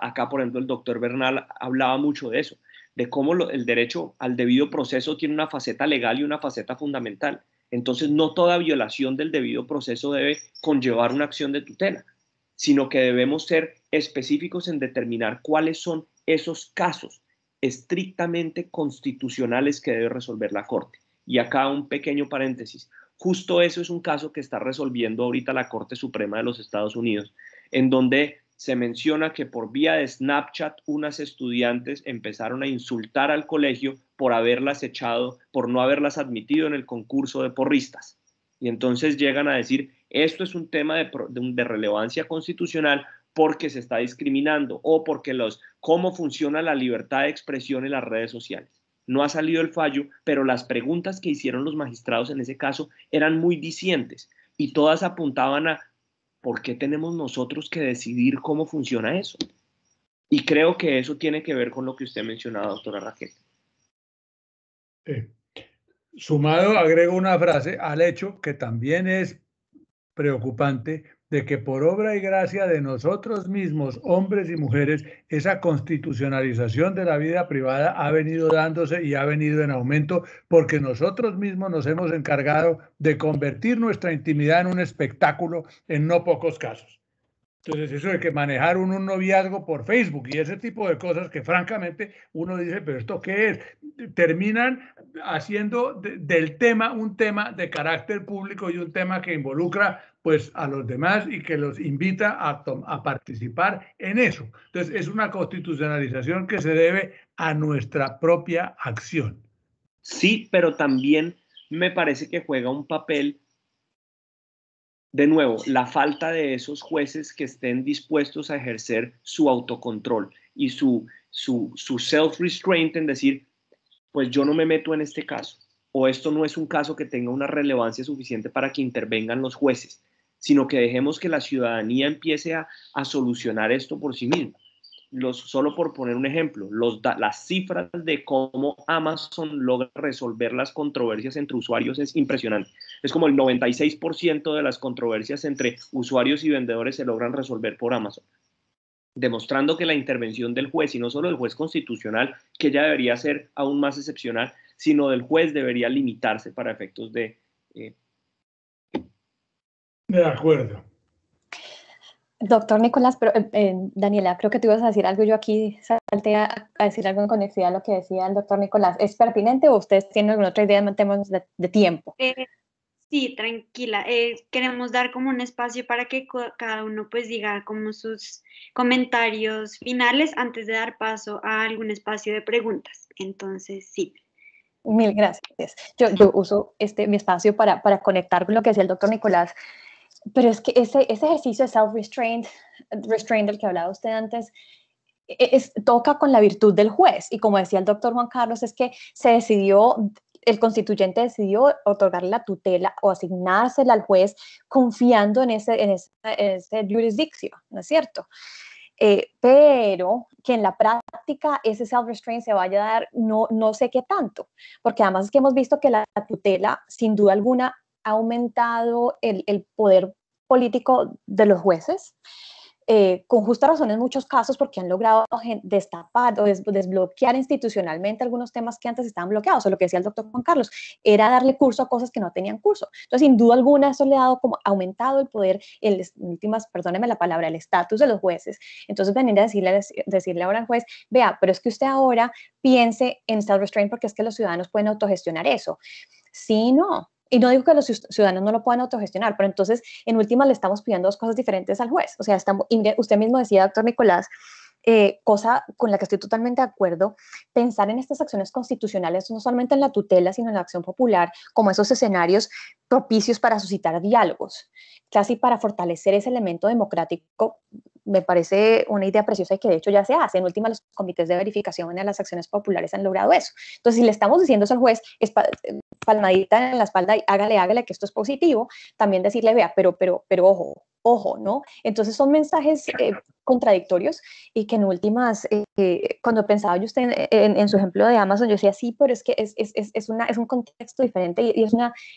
acá por ejemplo el doctor Bernal hablaba mucho de eso, de cómo el derecho al debido proceso tiene una faceta legal y una faceta fundamental. Entonces, no toda violación del debido proceso debe conllevar una acción de tutela, sino que debemos ser específicos en determinar cuáles son esos casos estrictamente constitucionales que debe resolver la Corte. Y acá un pequeño paréntesis. Justo eso es un caso que está resolviendo ahorita la Corte Suprema de los Estados Unidos, en donde se menciona que por vía de Snapchat unas estudiantes empezaron a insultar al colegio por haberlas echado, por no haberlas admitido en el concurso de porristas. Y entonces llegan a decir, esto es un tema de relevancia constitucional porque se está discriminando o porque cómo funciona la libertad de expresión en las redes sociales. No ha salido el fallo, pero las preguntas que hicieron los magistrados en ese caso eran muy dicientes y todas apuntaban a ¿por qué tenemos nosotros que decidir cómo funciona eso? Y creo que eso tiene que ver con lo que usted mencionaba, doctora Raquel. Sumado, agrego una frase al hecho que también es preocupante de que por obra y gracia de nosotros mismos, hombres y mujeres, esa constitucionalización de la vida privada ha venido dándose y ha venido en aumento porque nosotros mismos nos hemos encargado de convertir nuestra intimidad en un espectáculo en no pocos casos. Entonces, eso de que manejar un noviazgo por Facebook y ese tipo de cosas que francamente uno dice, pero ¿esto qué es? Terminan haciendo del tema un tema de carácter público y un tema que involucra pues a los demás y que los invita a participar en eso. Entonces, es una constitucionalización que se debe a nuestra propia acción. Sí, pero también me parece que juega un papel. De nuevo, la falta de esos jueces que estén dispuestos a ejercer su autocontrol y su self-restraint en decir, pues yo no me meto en este caso, o esto no es un caso que tenga una relevancia suficiente para que intervengan los jueces, sino que dejemos que la ciudadanía empiece a solucionar esto por sí misma. Solo por poner un ejemplo, las cifras de cómo Amazon logra resolver las controversias entre usuarios es impresionante. Es como el 96% de las controversias entre usuarios y vendedores se logran resolver por Amazon, demostrando que la intervención del juez, y no solo del juez constitucional, que ya debería ser aún más excepcional, sino del juez debería limitarse para efectos de... De acuerdo. Doctor Nicolás, pero Daniela, creo que tú ibas a decir algo, yo aquí salté a decir algo en conexión a lo que decía el doctor Nicolás. ¿Es pertinente o ustedes tienen alguna otra idea en temas de tiempo? Sí, tranquila. Queremos dar como un espacio para que cada uno pues diga como sus comentarios finales antes de dar paso a algún espacio de preguntas. Entonces, sí. Mil gracias. Yo uso mi espacio para conectar con lo que decía el doctor Nicolás. Pero es que ese ejercicio de self-restraint del que hablaba usted antes, toca con la virtud del juez. Y como decía el doctor Juan Carlos, es que el constituyente decidió otorgarle la tutela o asignársela al juez confiando en ese jurisdicción, ¿no es cierto? Pero que en la práctica ese self-restraint se vaya a dar, no sé qué tanto, porque además es que hemos visto que la tutela, sin duda alguna, ha aumentado el poder político de los jueces, con justa razón en muchos casos porque han logrado destapar o desbloquear institucionalmente algunos temas que antes estaban bloqueados, o lo que decía el doctor Juan Carlos, era darle curso a cosas que no tenían curso. Entonces, sin duda alguna, eso le ha dado como aumentado el poder, perdóneme la palabra, el estatus de los jueces. Entonces, venir a decirle ahora al juez, vea, pero es que usted ahora piense en self-restraint porque es que los ciudadanos pueden autogestionar eso. Sí, no. Y no digo que los ciudadanos no lo puedan autogestionar, pero entonces, en última, le estamos pidiendo dos cosas diferentes al juez. O sea, usted mismo decía, doctor Nicolás, cosa con la que estoy totalmente de acuerdo, pensar en estas acciones constitucionales, no solamente en la tutela, sino en la acción popular, como esos escenarios propicios para suscitar diálogos, casi para fortalecer ese elemento democrático. Me parece una idea preciosa y que de hecho ya se hace. En última, los comités de verificación en las acciones populares han logrado eso. Entonces, si le estamos diciendo eso al juez, es palmadita en la espalda y hágale que esto es positivo, también decirle, vea, pero ojo, ¿no? Entonces son mensajes contradictorios y que en últimas, cuando pensaba yo usted en su ejemplo de Amazon, yo decía, sí, pero es que es un contexto diferente y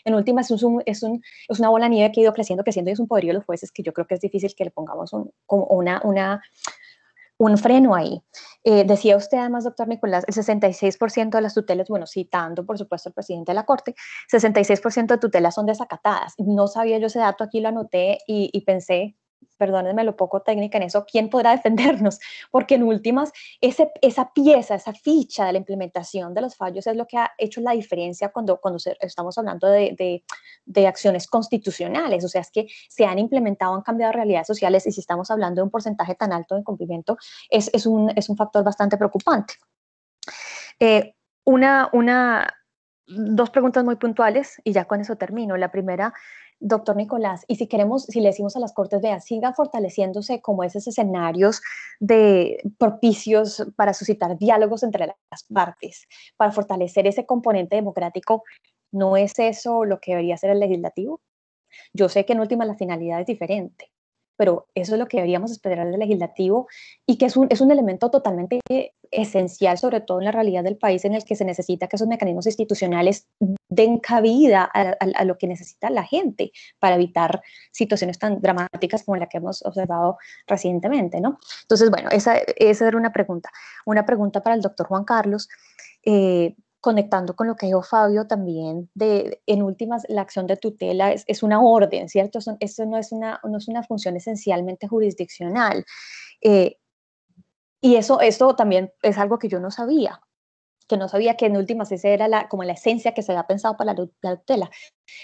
en últimas es una bola de nieve que ha ido creciendo y es un poderío de los jueces que yo creo que es difícil que le pongamos un freno ahí. Decía usted además, doctor Nicolás, el 66% de las tutelas, bueno, citando por supuesto al presidente de la Corte, 66% de tutelas son desacatadas. No sabía yo ese dato, aquí lo anoté y pensé, perdónenme lo poco técnica en eso, ¿quién podrá defendernos? Porque en últimas, esa pieza, esa ficha de la implementación de los fallos es lo que ha hecho la diferencia cuando estamos hablando de acciones constitucionales. O sea, es que se han implementado, han cambiado realidades sociales y si estamos hablando de un porcentaje tan alto de incumplimiento, es un factor bastante preocupante. Dos preguntas muy puntuales y ya con eso termino. La primera, doctor Nicolás, y si le decimos a las Cortes, vean, sigan fortaleciéndose como esos escenarios de propicios para suscitar diálogos entre las partes, para fortalecer ese componente democrático, ¿no es eso lo que debería hacer el legislativo? Yo sé que en última la finalidad es diferente, pero eso es lo que deberíamos esperar del legislativo y que es un elemento totalmente esencial, sobre todo en la realidad del país en el que se necesita que esos mecanismos institucionales den cabida a lo que necesita la gente para evitar situaciones tan dramáticas como la que hemos observado recientemente, ¿no? Entonces, bueno, esa era una pregunta. Una pregunta para el doctor Juan Carlos. Conectando con lo que dijo Fabio también, en últimas, la acción de tutela es una orden, ¿cierto? Eso no es una función esencialmente jurisdiccional. Y esto también es algo que yo no sabía, que en últimas esa era como la esencia que se había pensado para la tutela.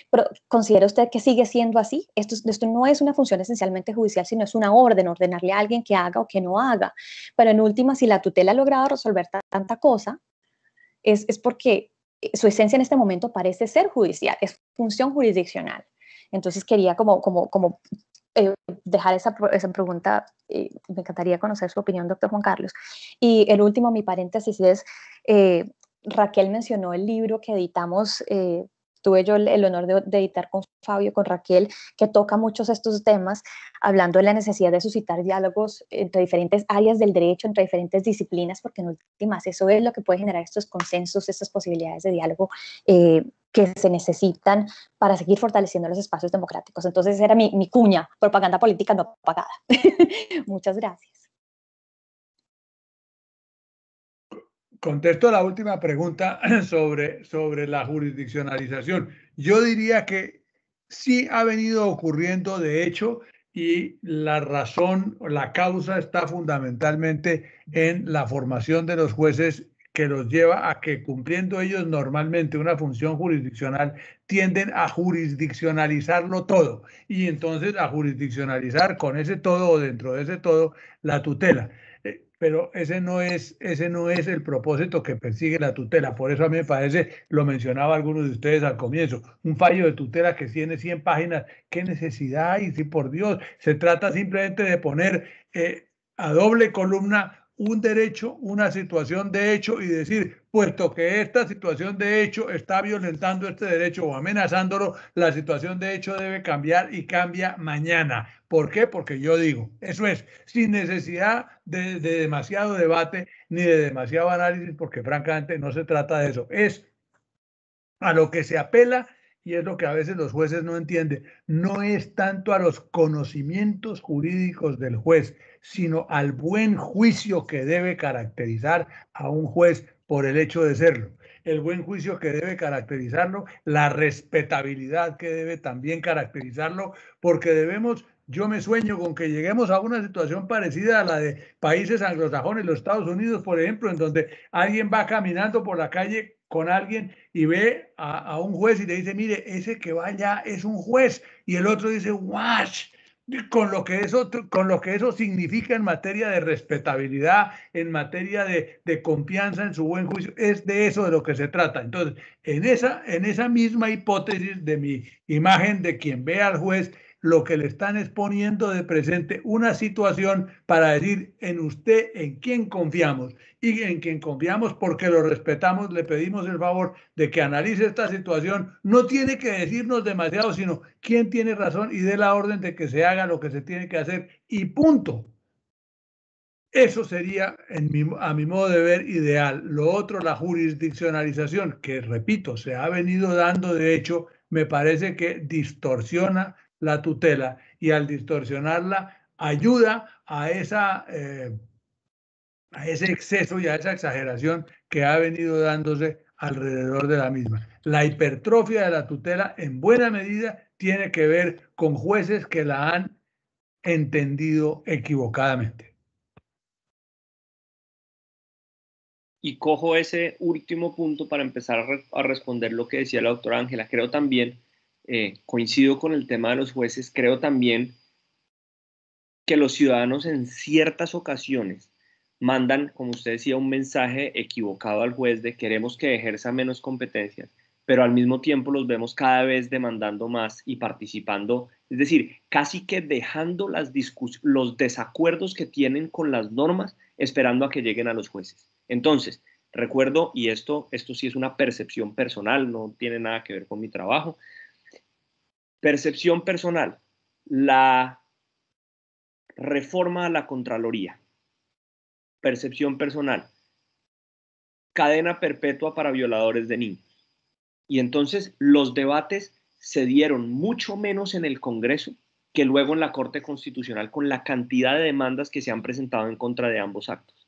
Pero ¿considera usted que sigue siendo así? Esto no es una función esencialmente judicial, sino es una orden, ordenarle a alguien que haga o que no haga. Pero en últimas, si la tutela ha logrado resolver tanta cosa, es porque su esencia en este momento parece ser judicial, es función jurisdiccional. Entonces quería dejar esa pregunta, me encantaría conocer su opinión, doctor Juan Carlos. Y el último, mi paréntesis es, Raquel mencionó el libro que editamos, tuve yo el honor de editar con Fabio, con Raquel, que toca muchos estos temas, hablando de la necesidad de suscitar diálogos entre diferentes áreas del derecho, entre diferentes disciplinas, porque en últimas eso es lo que puede generar estos consensos, estas posibilidades de diálogo que se necesitan para seguir fortaleciendo los espacios democráticos. Entonces era mi cuña, propaganda política no pagada. Muchas gracias. Contesto la última pregunta sobre la jurisdiccionalización. Yo diría que sí ha venido ocurriendo, de hecho, y la razón o la causa está fundamentalmente en la formación de los jueces, que los lleva a que, cumpliendo ellos normalmente una función jurisdiccional, tienden a jurisdiccionalizarlo todo y entonces a jurisdiccionalizar con ese todo o dentro de ese todo la tutela. Pero ese no es el propósito que persigue la tutela. Por eso a mí me parece, lo mencionaba algunos de ustedes al comienzo, un fallo de tutela que tiene 100 páginas, ¿qué necesidad hay? Sí, por Dios, se trata simplemente de poner a doble columna un derecho, una situación de hecho y decir, puesto que esta situación de hecho está violentando este derecho o amenazándolo, la situación de hecho debe cambiar y cambia mañana. ¿Por qué? Porque yo digo, eso es, sin necesidad de demasiado debate ni de demasiado análisis, porque francamente no se trata de eso. Es a lo que se apela, y es lo que a veces los jueces no entienden, no es tanto a los conocimientos jurídicos del juez, sino al buen juicio que debe caracterizar a un juez por el hecho de serlo. El buen juicio que debe caracterizarlo, la respetabilidad que debe también caracterizarlo, porque debemos, yo me sueño con que lleguemos a una situación parecida a la de países anglosajones, los Estados Unidos, por ejemplo, en donde alguien va caminando por la calle con alguien y ve a un juez y le dice, mire, ese que va allá es un juez, y el otro dice, wash, con lo que eso significa en materia de respetabilidad, en materia de confianza en su buen juicio. Es de eso de lo que se trata. Entonces, en esa misma hipótesis de mi imagen de quien ve al juez, lo que le están exponiendo de presente una situación para decir en usted en quién confiamos, y en quien confiamos porque lo respetamos, le pedimos el favor de que analice esta situación. No tiene que decirnos demasiado, sino quién tiene razón y dé la orden de que se haga lo que se tiene que hacer y punto. Eso sería, a mi modo de ver, ideal. Lo otro, la jurisdiccionalización, que repito, se ha venido dando, de hecho, me parece que distorsiona la tutela, y al distorsionarla ayuda a ese exceso y a esa exageración que ha venido dándose alrededor de la misma. La hipertrofia de la tutela en buena medida tiene que ver con jueces que la han entendido equivocadamente. Y cojo ese último punto para empezar a responder lo que decía la doctora Ángela. Creo también, coincido con el tema de los jueces, creo también que los ciudadanos en ciertas ocasiones mandan, como usted decía, un mensaje equivocado al juez de queremos que ejerza menos competencias, pero al mismo tiempo los vemos cada vez demandando más y participando, es decir, casi que dejando los desacuerdos que tienen con las normas, esperando a que lleguen a los jueces. Entonces, recuerdo, y esto sí es una percepción personal, no tiene nada que ver con mi trabajo, percepción personal, la reforma a la Contraloría, percepción personal, cadena perpetua para violadores de niños. Y entonces los debates se dieron mucho menos en el Congreso que luego en la Corte Constitucional, con la cantidad de demandas que se han presentado en contra de ambos actos.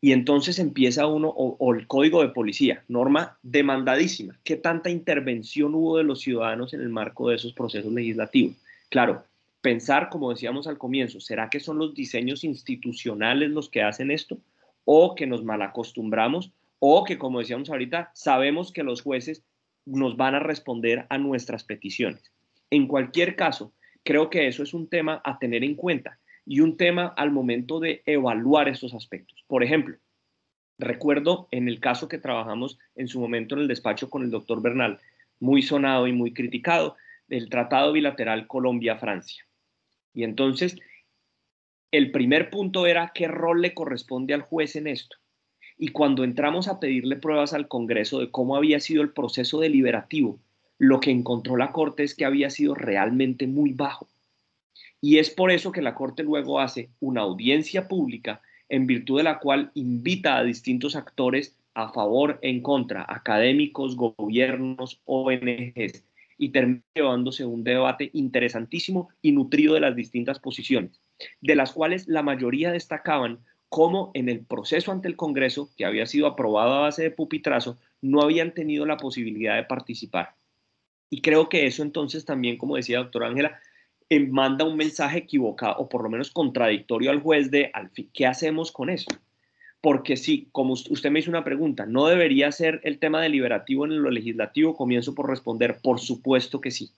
Y entonces empieza uno, o el Código de Policía, norma demandadísima. ¿Qué tanta intervención hubo de los ciudadanos en el marco de esos procesos legislativos? Claro, pensar, como decíamos al comienzo, ¿será que son los diseños institucionales los que hacen esto? ¿O que nos malacostumbramos? ¿O que, como decíamos ahorita, sabemos que los jueces nos van a responder a nuestras peticiones? En cualquier caso, creo que eso es un tema a tener en cuenta y un tema al momento de evaluar estos aspectos. Por ejemplo, recuerdo en el caso que trabajamos en su momento en el despacho con el doctor Bernal, muy sonado y muy criticado, del Tratado Bilateral Colombia-Francia. Y entonces, el primer punto era qué rol le corresponde al juez en esto. Y cuando entramos a pedirle pruebas al Congreso de cómo había sido el proceso deliberativo, lo que encontró la Corte es que había sido realmente muy bajo. Y es por eso que la Corte luego hace una audiencia pública en virtud de la cual invita a distintos actores a favor, en contra, académicos, gobiernos, ONGs, y termina llevándose un debate interesantísimo y nutrido de las distintas posiciones, de las cuales la mayoría destacaban cómo en el proceso ante el Congreso, que había sido aprobado a base de pupitrazo, no habían tenido la posibilidad de participar. Y creo que eso entonces también, como decía doctora Ángela, manda un mensaje equivocado o por lo menos contradictorio al juez de, al fin, ¿qué hacemos con eso? Porque sí, como usted me hizo una pregunta, ¿no debería ser el tema deliberativo en lo legislativo? Comienzo por responder, por supuesto que sí.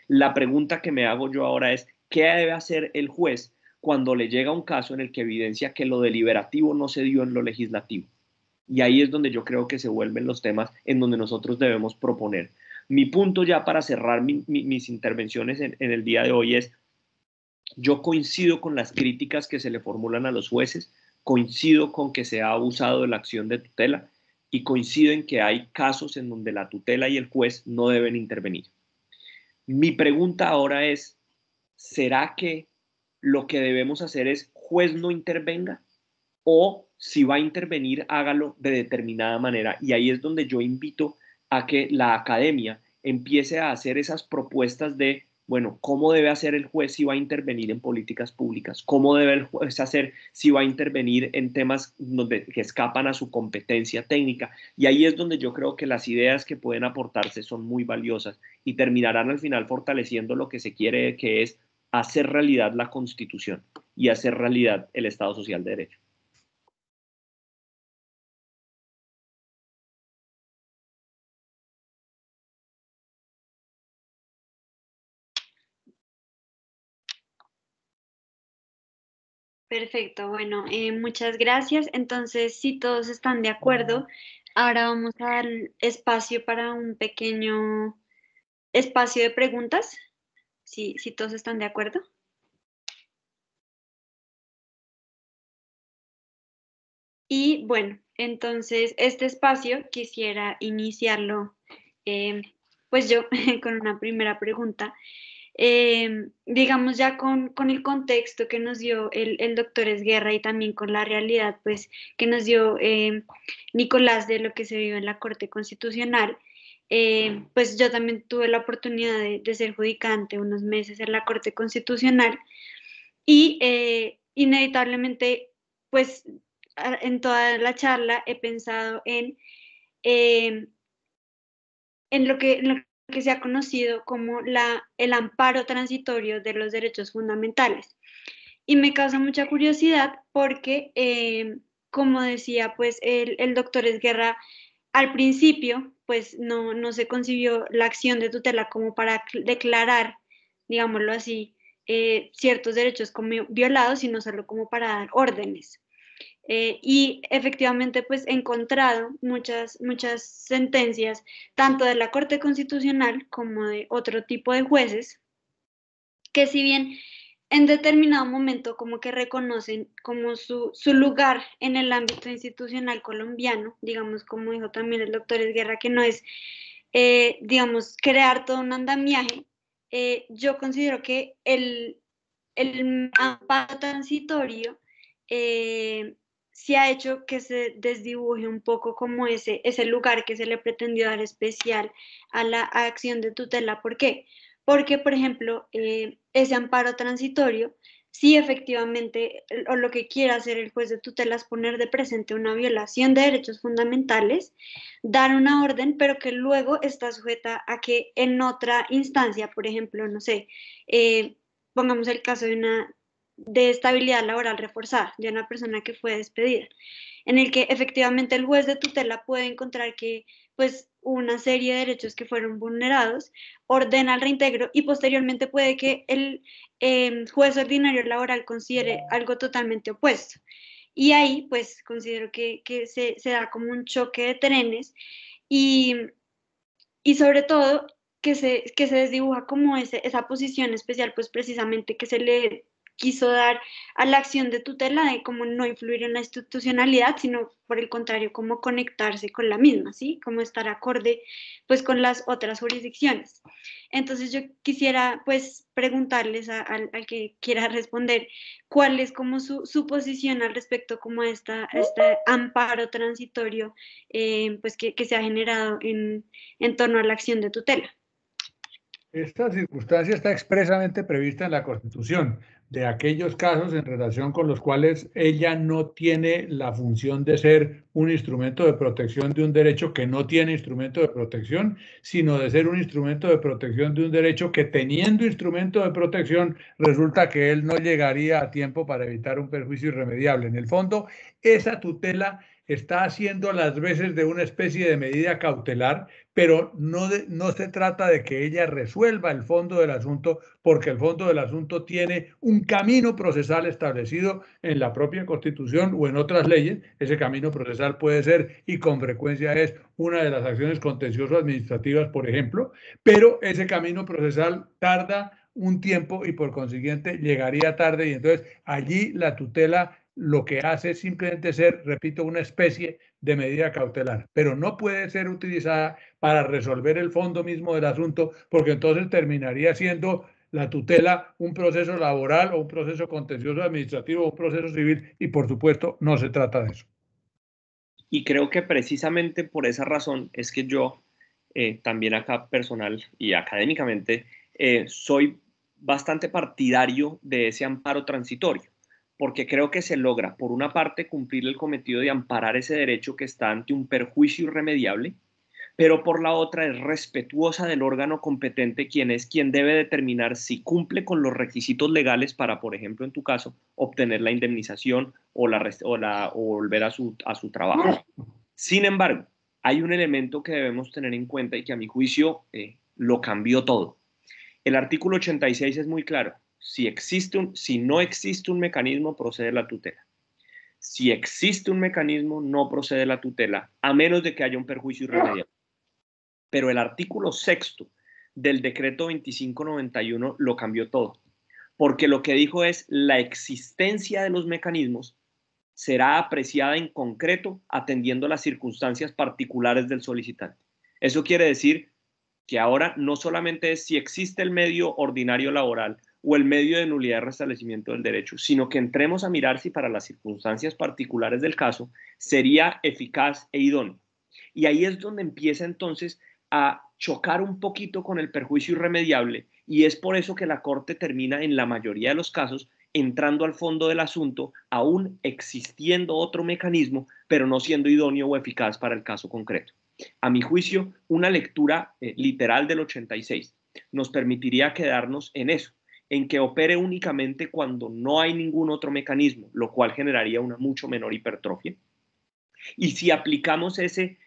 La pregunta que me hago yo ahora es, ¿qué debe hacer el juez cuando le llega un caso en el que evidencia que lo deliberativo no se dio en lo legislativo? Y ahí es donde yo creo que se vuelven los temas en donde nosotros debemos proponer. Mi punto ya para cerrar mis intervenciones en el día de hoy es, yo coincido con las críticas que se le formulan a los jueces, coincido con que se ha abusado de la acción de tutela y coincido en que hay casos en donde la tutela y el juez no deben intervenir. Mi pregunta ahora es, ¿será que lo que debemos hacer es juez no intervenga? O si va a intervenir, hágalo de determinada manera. Y ahí es donde yo invito a que la academia empiece a hacer esas propuestas de, bueno, ¿cómo debe hacer el juez si va a intervenir en políticas públicas? ¿Cómo debe el juez hacer si va a intervenir en temas que escapan a su competencia técnica? Y ahí es donde yo creo que las ideas que pueden aportarse son muy valiosas y terminarán al final fortaleciendo lo que se quiere, que es hacer realidad la Constitución y hacer realidad el Estado Social de Derecho. Perfecto, bueno, muchas gracias. Entonces, si todos están de acuerdo, ahora vamos a dar espacio para un pequeño espacio de preguntas. Si todos están de acuerdo. Y bueno, entonces este espacio quisiera iniciarlo, pues yo, con una primera pregunta. Digamos ya con el contexto que nos dio el doctor Esguerra y también con la realidad pues que nos dio Nicolás de lo que se vive en la Corte Constitucional, pues yo también tuve la oportunidad de ser judicante unos meses en la Corte Constitucional y inevitablemente pues en toda la charla he pensado eh, en lo que se ha conocido como el amparo transitorio de los derechos fundamentales. Y me causa mucha curiosidad porque, como decía, pues el doctor Esguerra al principio, pues no se concibió la acción de tutela como para declarar, digámoslo así, ciertos derechos como violados, sino solo como para dar órdenes. Y efectivamente pues he encontrado muchas sentencias, tanto de la Corte Constitucional como de otro tipo de jueces, que si bien en determinado momento como que reconocen como su lugar en el ámbito institucional colombiano, digamos como dijo también el doctor Esguerra, que no es, digamos, crear todo un andamiaje, yo considero que el amparo transitorio se ha hecho que se desdibuje un poco como ese lugar que se le pretendió dar especial a la acción de tutela. ¿Por qué? Porque, por ejemplo, ese amparo transitorio, sí efectivamente, o lo que quiera hacer el juez de tutela es poner de presente una violación de derechos fundamentales, dar una orden, pero que luego está sujeta a que en otra instancia, por ejemplo, no sé, pongamos el caso de estabilidad laboral reforzada, de una persona que fue despedida, en el que efectivamente el juez de tutela puede encontrar que pues una serie de derechos que fueron vulnerados, ordena el reintegro y posteriormente puede que el juez ordinario laboral considere algo totalmente opuesto. Y ahí pues considero que se da como un choque de trenes y sobre todo que se desdibuja como esa posición especial, pues precisamente que se le quiso dar a la acción de tutela de como no influir en la institucionalidad, sino por el contrario, como conectarse con la misma, ¿sí? Como estar acorde pues con las otras jurisdicciones. Entonces yo quisiera pues preguntarles al que quiera responder cuál es como su posición al respecto como a este amparo transitorio pues que se ha generado en torno a la acción de tutela. Esta circunstancia está expresamente prevista en la Constitución, de aquellos casos en relación con los cuales ella no tiene la función de ser un instrumento de protección de un derecho que no tiene instrumento de protección, sino de ser un instrumento de protección de un derecho que, teniendo instrumento de protección, resulta que él no llegaría a tiempo para evitar un perjuicio irremediable. En el fondo, esa tutela está haciendo las veces de una especie de medida cautelar, pero no se trata de que ella resuelva el fondo del asunto, porque el fondo del asunto tiene un camino procesal establecido en la propia Constitución o en otras leyes. Ese camino procesal puede ser, y con frecuencia es, una de las acciones contencioso-administrativas, por ejemplo, pero ese camino procesal tarda un tiempo y por consiguiente llegaría tarde, y entonces allí la tutela lo que hace es simplemente ser, repito, una especie de medida cautelar, pero no puede ser utilizada para resolver el fondo mismo del asunto, porque entonces terminaría siendo la tutela un proceso laboral o un proceso contencioso administrativo o un proceso civil, y por supuesto no se trata de eso. Y creo que precisamente por esa razón es que yo, también acá personal y académicamente, soy bastante partidario de ese amparo transitorio, porque creo que se logra, por una parte, cumplir el cometido de amparar ese derecho que está ante un perjuicio irremediable, pero por la otra es respetuosa del órgano competente, quien debe determinar si cumple con los requisitos legales para, por ejemplo, en tu caso, obtener la indemnización o volver a su trabajo. Sin embargo, hay un elemento que debemos tener en cuenta y que a mi juicio lo cambió todo. El artículo 86 es muy claro. Si no existe un mecanismo, procede la tutela. Si existe un mecanismo, no procede la tutela, a menos de que haya un perjuicio irremediable. Pero el artículo 6º del decreto 2591 lo cambió todo, porque lo que dijo es la existencia de los mecanismos será apreciada en concreto atendiendo las circunstancias particulares del solicitante. Eso quiere decir que ahora no solamente es si existe el medio ordinario laboral o el medio de nulidad de restablecimiento del derecho, sino que entremos a mirar si para las circunstancias particulares del caso sería eficaz e idóneo. Y ahí es donde empieza entonces a chocar un poquito con el perjuicio irremediable, y es por eso que la Corte termina en la mayoría de los casos entrando al fondo del asunto, aún existiendo otro mecanismo, pero no siendo idóneo o eficaz para el caso concreto. A mi juicio, una lectura literal del 86 nos permitiría quedarnos en eso, en que opere únicamente cuando no hay ningún otro mecanismo, lo cual generaría una mucho menor hipertrofia. Y si aplicamos ese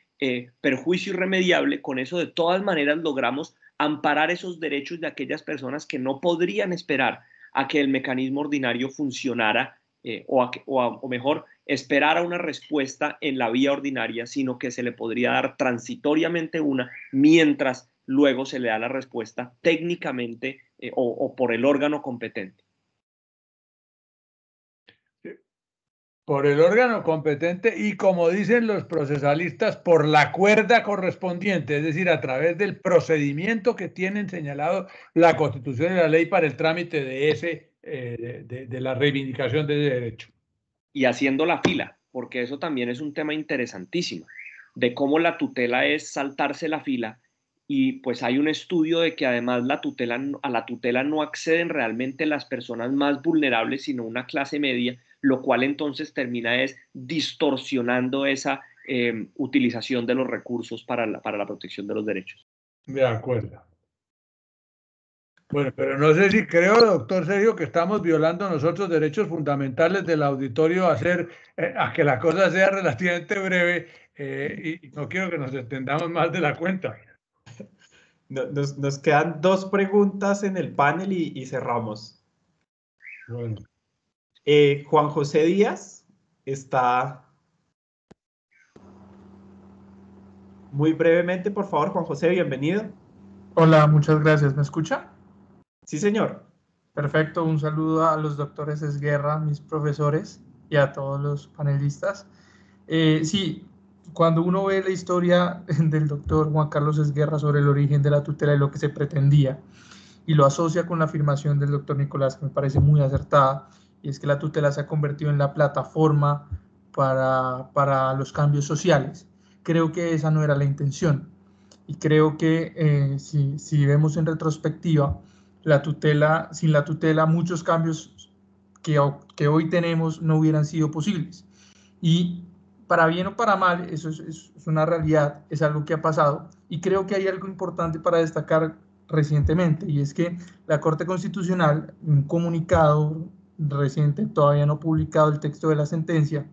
perjuicio irremediable, con eso de todas maneras logramos amparar esos derechos de aquellas personas que no podrían esperar a que el mecanismo ordinario funcionara o mejor, esperar a una respuesta en la vía ordinaria, sino que se le podría dar transitoriamente una mientras luego se le da la respuesta técnicamente o por el órgano competente. Por el órgano competente y, como dicen los procesalistas, por la cuerda correspondiente, es decir, a través del procedimiento que tienen señalado la Constitución y la ley para el trámite de la reivindicación de ese derecho. Y haciendo la fila, porque eso también es un tema interesantísimo, de cómo la tutela es saltarse la fila, y pues hay un estudio de que además a la tutela no acceden realmente las personas más vulnerables, sino una clase media, lo cual entonces termina distorsionando esa utilización de los recursos para la protección de los derechos. De acuerdo. Bueno, pero no sé si creo, doctor Sergio, que estamos violando nosotros derechos fundamentales del auditorio a que la cosa sea relativamente breve y no quiero que nos extendamos más de la cuenta. Nos quedan 2 preguntas en el panel y cerramos. Bueno. Juan José Díaz está... Muy brevemente, por favor, Juan José, bienvenido. Hola, muchas gracias. ¿Me escucha? Sí, señor. Perfecto, un saludo a los doctores Esguerra, mis profesores, y a todos los panelistas. Sí, cuando uno ve la historia del doctor Juan Carlos Esguerra sobre el origen de la tutela y lo que se pretendía, y lo asocia con la afirmación del doctor Nicolás, que me parece muy acertada, y es que la tutela se ha convertido en la plataforma para los cambios sociales. Creo que esa no era la intención, y creo que si vemos en retrospectiva, sin la tutela muchos cambios que hoy tenemos no hubieran sido posibles. Y para bien o para mal, eso es una realidad, es algo que ha pasado. Y creo que hay algo importante para destacar recientemente, y es que la Corte Constitucional, un comunicado reciente, todavía no publicado el texto de la sentencia,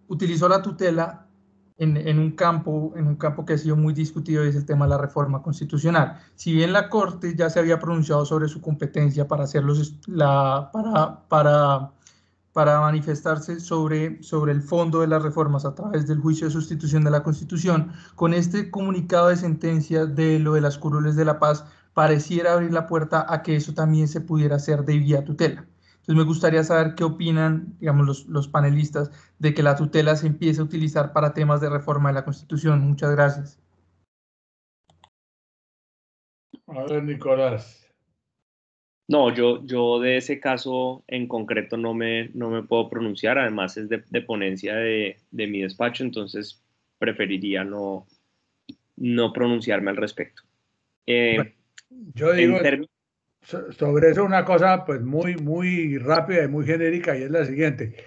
utilizó la tutela en un campo que ha sido muy discutido, y es el tema de la reforma constitucional. Si bien la Corte ya se había pronunciado sobre su competencia para para manifestarse sobre el fondo de las reformas a través del juicio de sustitución de la Constitución, con este comunicado de sentencia de lo de las curules de la paz, pareciera abrir la puerta a que eso también se pudiera hacer de vía tutela. Entonces me gustaría saber qué opinan, digamos, los panelistas, de que la tutela se empiece a utilizar para temas de reforma de la Constitución. Muchas gracias. A ver, Nicolás. No, yo de ese caso en concreto no me puedo pronunciar, además es de ponencia de mi despacho, entonces preferiría no pronunciarme al respecto. Bueno, yo digo sobre eso una cosa pues muy rápida y muy genérica, y es la siguiente.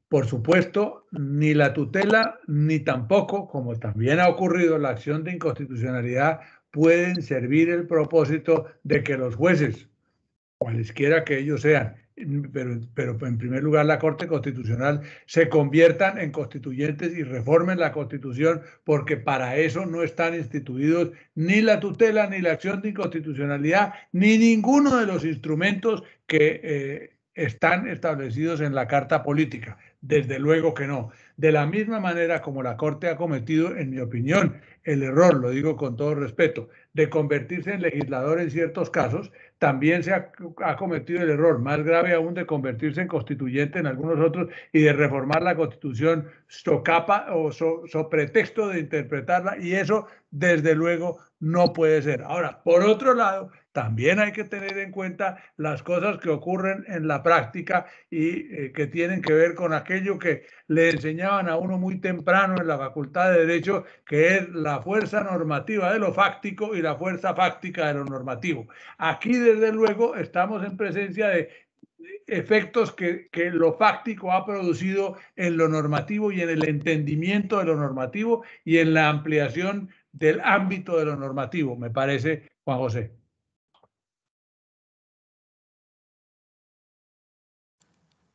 Por supuesto, ni la tutela ni tampoco, como también ha ocurrido, la acción de inconstitucionalidad pueden servir el propósito de que los jueces, cualesquiera que ellos sean, pero en primer lugar la Corte Constitucional se conviertan en constituyentes y reformen la Constitución, porque para eso no están instituidos ni la tutela, ni la acción de inconstitucionalidad, ni ninguno de los instrumentos que están establecidos en la Carta Política. Desde luego que no. De la misma manera como la Corte ha cometido, en mi opinión, el error, lo digo con todo respeto, de convertirse en legislador en ciertos casos, también se ha cometido el error, más grave aún, de convertirse en constituyente en algunos otros y de reformar la Constitución so pretexto de interpretarla, y eso desde luego no puede ser. Ahora, por otro lado, también hay que tener en cuenta las cosas que ocurren en la práctica y que tienen que ver con aquello que le enseñaban a uno muy temprano en la Facultad de Derecho, que es la fuerza normativa de lo fáctico y la fuerza fáctica de lo normativo. Aquí, desde luego, estamos en presencia de efectos que lo fáctico ha producido en lo normativo y en el entendimiento de lo normativo y en la ampliación del ámbito de lo normativo, me parece, Juan José.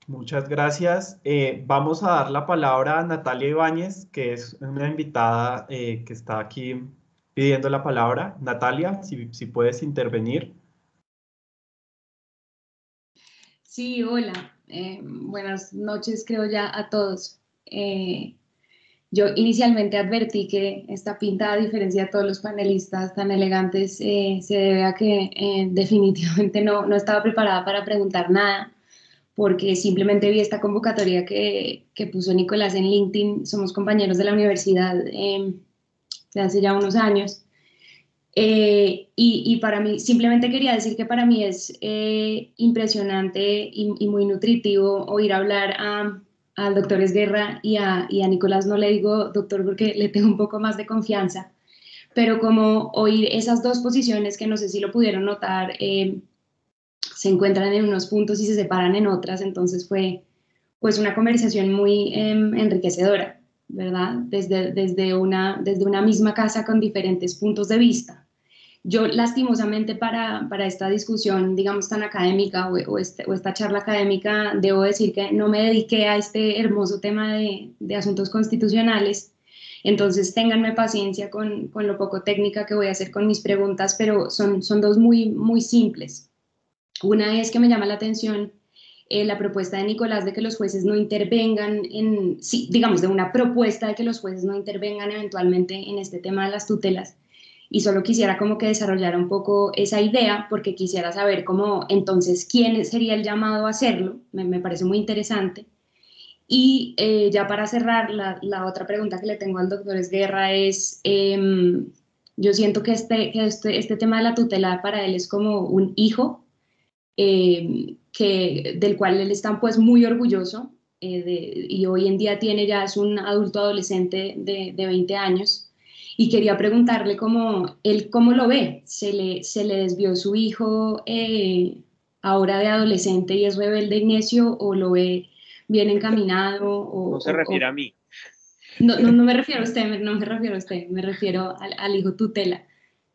Muchas gracias. Vamos a dar la palabra a Natalia Ibáñez, que es una invitada que está aquí pidiendo la palabra. Natalia, si puedes intervenir. Sí, hola. Buenas noches, creo ya, a todos. Yo inicialmente advertí que esta pinta, a diferencia de todos los panelistas tan elegantes, se debe a que definitivamente no estaba preparada para preguntar nada, porque simplemente vi esta convocatoria que puso Nicolás en LinkedIn. Somos compañeros de la universidad de hace ya unos años. Y para mí, simplemente quería decir que para mí es impresionante y muy nutritivo oír hablar al doctor Esguerra y a Nicolás. No le digo doctor porque le tengo un poco más de confianza, pero como oír esas dos posiciones que no sé si lo pudieron notar, se encuentran en unos puntos y se separan en otras. Entonces fue pues una conversación muy enriquecedora, ¿verdad? Desde una misma casa con diferentes puntos de vista. Yo, lastimosamente, para esta discusión, digamos, tan académica o esta charla académica, debo decir que no me dediqué a este hermoso tema de asuntos constitucionales. Entonces, ténganme paciencia con lo poco técnica que voy a hacer con mis preguntas, pero son dos muy, muy simples. Una es que me llama la atención la propuesta de Nicolás de que los jueces no intervengan digamos, de una propuesta de que los jueces no intervengan eventualmente en este tema de las tutelas. Y solo quisiera como que desarrollara un poco esa idea, porque quisiera saber cómo, entonces, quién sería el llamado a hacerlo. Me parece muy interesante. Y ya para cerrar, la otra pregunta que le tengo al doctor Esguerra es, yo siento que este tema de la tutela para él es como un hijo, del cual él está pues muy orgulloso, y hoy en día es un adulto adolescente de 20 años, y quería preguntarle cómo lo ve. ¿Se le desvió su hijo ahora de adolescente y es rebelde y necio, o lo ve bien encaminado? No se refiere a mí. No me refiero a usted, me refiero al hijo tutela.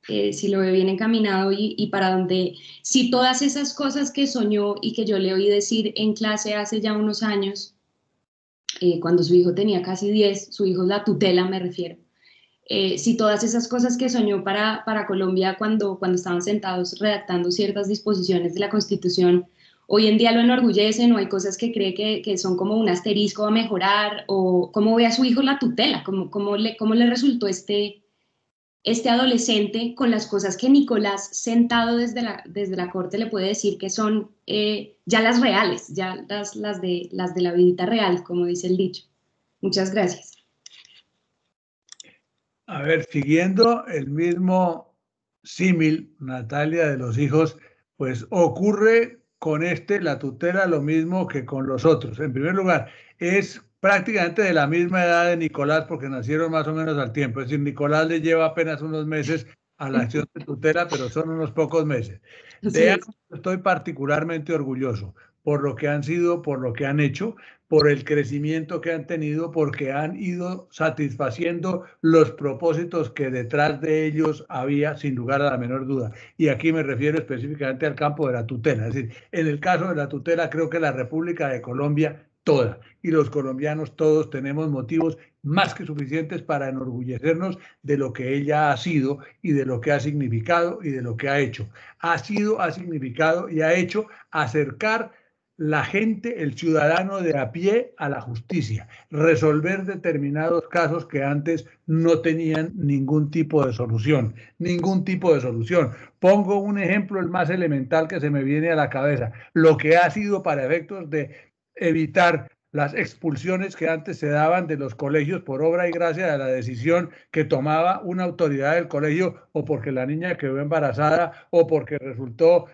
Si lo ve bien encaminado y para donde, si todas esas cosas que soñó y que yo le oí decir en clase hace ya unos años, cuando su hijo tenía casi 10, su hijo la tutela me refiero, si todas esas cosas que soñó para Colombia cuando estaban sentados redactando ciertas disposiciones de la Constitución, hoy en día lo enorgullecen, o hay cosas que cree que son como un asterisco a mejorar, o cómo ve a su hijo la tutela, cómo le resultó este adolescente con las cosas que Nicolás, sentado desde la corte, le puede decir que son ya las reales, ya las de la vidita real, como dice el dicho. Muchas gracias. A ver, siguiendo el mismo símil, Natalia, de los hijos, pues ocurre con la tutela, lo mismo que con los otros. En primer lugar, es prácticamente de la misma edad de Nicolás, porque nacieron más o menos al tiempo. Es decir, Nicolás le lleva apenas unos meses a la acción de tutela, pero son unos pocos meses. De ambos estoy particularmente orgulloso por lo que han sido, por lo que han hecho, por el crecimiento que han tenido, porque han ido satisfaciendo los propósitos que detrás de ellos había, sin lugar a la menor duda. Y aquí me refiero específicamente al campo de la tutela. Es decir, en el caso de la tutela, creo que la República de Colombia toda y los colombianos todos tenemos motivos más que suficientes para enorgullecernos de lo que ella ha sido y de lo que ha significado y de lo que ha hecho. Ha sido, ha significado y ha hecho acercar la gente, el ciudadano de a pie a la justicia, resolver determinados casos que antes no tenían ningún tipo de solución, ningún tipo de solución. Pongo un ejemplo, el más elemental que se me viene a la cabeza, lo que ha sido para efectos de evitar las expulsiones que antes se daban de los colegios por obra y gracia de la decisión que tomaba una autoridad del colegio, o porque la niña quedó embarazada o porque resultó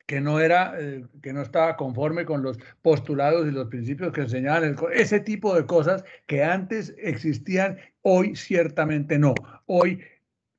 que no estaba conforme con los postulados y los principios que enseñaban ese tipo de cosas que antes existían, hoy ciertamente no. Hoy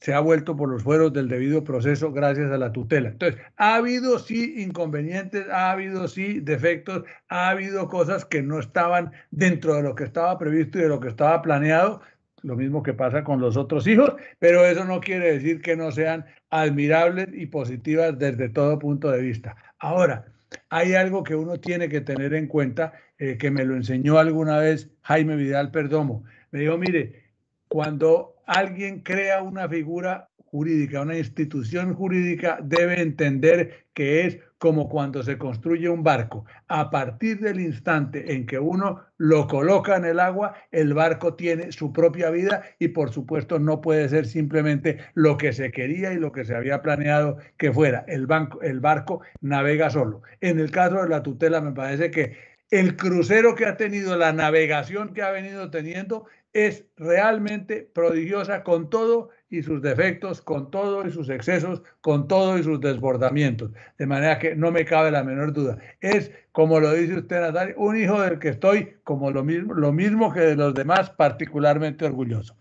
se ha vuelto por los fueros del debido proceso gracias a la tutela. Entonces, ha habido sí inconvenientes, ha habido sí defectos, ha habido cosas que no estaban dentro de lo que estaba previsto y de lo que estaba planeado, lo mismo que pasa con los otros hijos, pero eso no quiere decir que no sean admirables y positivas desde todo punto de vista. Ahora, hay algo que uno tiene que tener en cuenta, que me lo enseñó alguna vez Jaime Vidal Perdomo. Me dijo, mire, cuando alguien crea una figura jurídica, una institución jurídica, debe entender que es como cuando se construye un barco. A partir del instante en que uno lo coloca en el agua, el barco tiene su propia vida y por supuesto no puede ser simplemente lo que se quería y lo que se había planeado que fuera. El barco navega solo. En el caso de la tutela me parece que el crucero que ha tenido, la navegación que ha venido teniendo, es realmente prodigiosa con todo y sus defectos, con todo y sus excesos, con todo y sus desbordamientos. De manera que no me cabe la menor duda. Es, como lo dice usted, Natalia, un hijo del que estoy, como lo mismo que de los demás, particularmente orgulloso.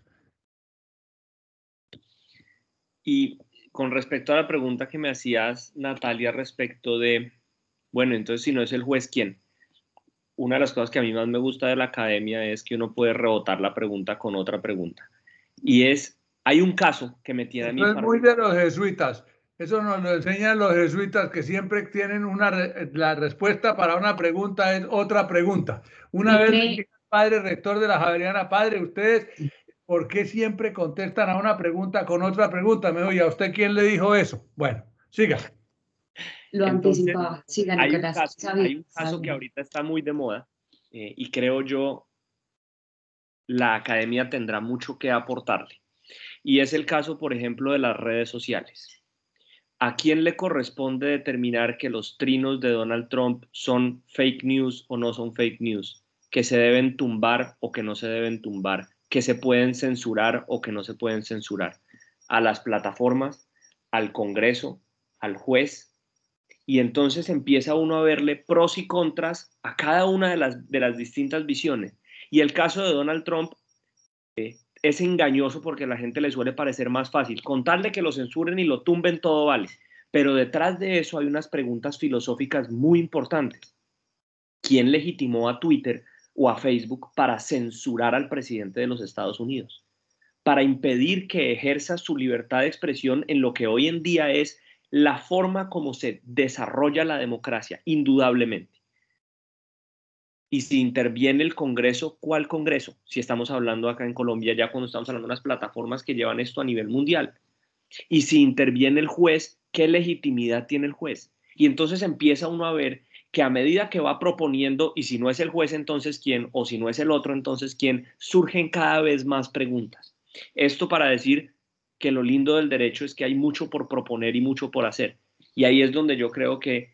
Y con respecto a la pregunta que me hacías, Natalia, respecto de, bueno, entonces si no es el juez, ¿quién? Una de las cosas que a mí más me gusta de la academia es que uno puede rebotar la pregunta con otra pregunta. Y es, hay un caso que me tiene a mí... Eso es muy de los jesuitas. Eso nos lo enseñan los jesuitas, que siempre tienen la respuesta para una pregunta es otra pregunta. Una vez le dije al padre rector de la Javeriana, padre, ustedes, ¿por qué siempre contestan a una pregunta con otra pregunta? Me dijo, ¿y a usted quién le dijo eso? Bueno, siga. Lo anticipaba. Siga, Nicolás. Hay un caso que ahorita está muy de moda y creo yo la academia tendrá mucho que aportarle. Y es el caso, por ejemplo, de las redes sociales. ¿A quién le corresponde determinar que los trinos de Donald Trump son fake news o no son fake news? Que se deben tumbar o que no se deben tumbar, que se pueden censurar o que no se pueden censurar. A las plataformas, al Congreso, al juez. Y entonces empieza uno a verle pros y contras a cada una de las distintas visiones. Y el caso de Donald Trump es engañoso porque a la gente le suele parecer más fácil. Con tal de que lo censuren y lo tumben, todo vale. Pero detrás de eso hay unas preguntas filosóficas muy importantes. ¿Quién legitimó a Twitter o a Facebook para censurar al presidente de los Estados Unidos? Para impedir que ejerza su libertad de expresión en lo que hoy en día es la forma como se desarrolla la democracia, indudablemente. Y si interviene el Congreso, ¿cuál Congreso? Si estamos hablando acá en Colombia, ya cuando estamos hablando de unas plataformas que llevan esto a nivel mundial. Y si interviene el juez, ¿qué legitimidad tiene el juez? Y entonces empieza uno a ver que a medida que va proponiendo, y si no es el juez, entonces quién, o si no es el otro, entonces quién, surgen cada vez más preguntas. Esto para decir que lo lindo del derecho es que hay mucho por proponer y mucho por hacer. Y ahí es donde yo creo que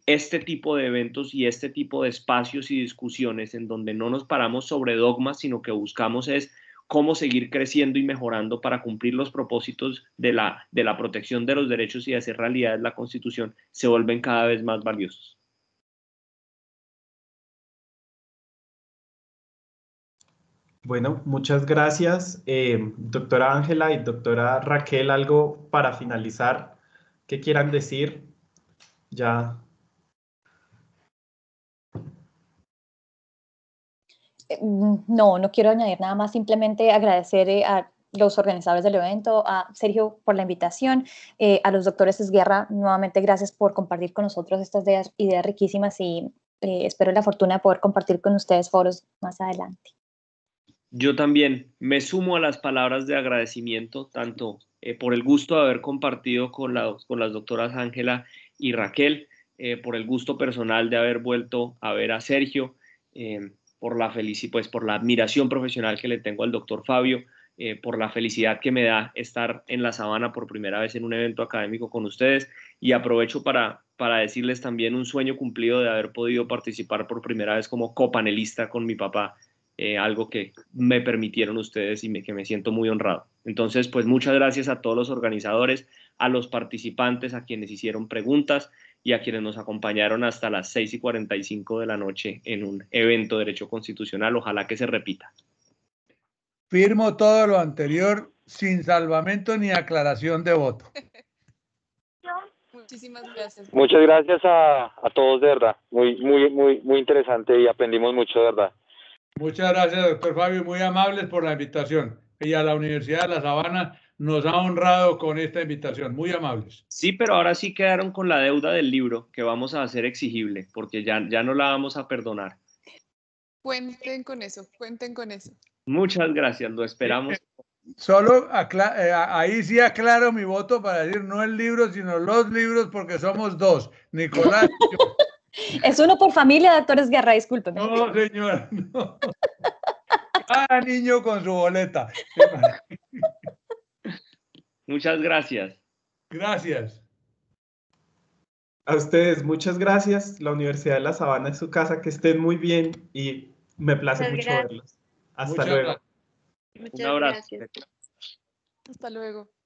este tipo de eventos y este tipo de espacios y discusiones en donde no nos paramos sobre dogmas, sino que buscamos es cómo seguir creciendo y mejorando para cumplir los propósitos de la protección de los derechos y de hacer realidad la Constitución, se vuelven cada vez más valiosos. Bueno, muchas gracias, doctora Ángela y doctora Raquel. ¿Algo para finalizar que quieran decir? Ya. no quiero añadir nada más, simplemente agradecer a los organizadores del evento, a Sergio por la invitación, a los doctores Esguerra, nuevamente gracias por compartir con nosotros estas ideas riquísimas y espero la fortuna de poder compartir con ustedes foros más adelante. Yo también me sumo a las palabras de agradecimiento, tanto por el gusto de haber compartido con las doctoras Ángela y Raquel, por el gusto personal de haber vuelto a ver a Sergio, por la admiración profesional que le tengo al doctor Fabio, por la felicidad que me da estar en La Sabana por primera vez en un evento académico con ustedes, y aprovecho para decirles también un sueño cumplido de haber podido participar por primera vez como copanelista con mi papá, algo que me permitieron ustedes y que me siento muy honrado. Entonces, pues muchas gracias a todos los organizadores, a los participantes, a quienes hicieron preguntas y a quienes nos acompañaron hasta las 6:45 de la noche en un evento de Derecho Constitucional. Ojalá que se repita. Firmo todo lo anterior sin salvamento ni aclaración de voto. Muchísimas gracias. Muchas gracias a todos, de verdad. Muy interesante y aprendimos mucho, de verdad. Muchas gracias, doctor Fabio, muy amables por la invitación. Y a la Universidad de La Sabana nos ha honrado con esta invitación, muy amables. Sí, pero ahora sí quedaron con la deuda del libro, que vamos a hacer exigible, porque ya no la vamos a perdonar. Cuenten con eso, cuenten con eso. Muchas gracias, lo esperamos. Solo ahí sí aclaro mi voto para decir no el libro, sino los libros, porque somos dos, Nicolás y yo. Es uno por familia, doctor Esguerra, discúlpeme. No, señora, no. Cada niño con su boleta. Muchas gracias. Gracias. A ustedes, muchas gracias. La Universidad de La Sabana es su casa, que estén muy bien y me place Muchas mucho gracias. verlos. Hasta Muchas luego. gracias. Muchas Un abrazo. gracias. Hasta luego.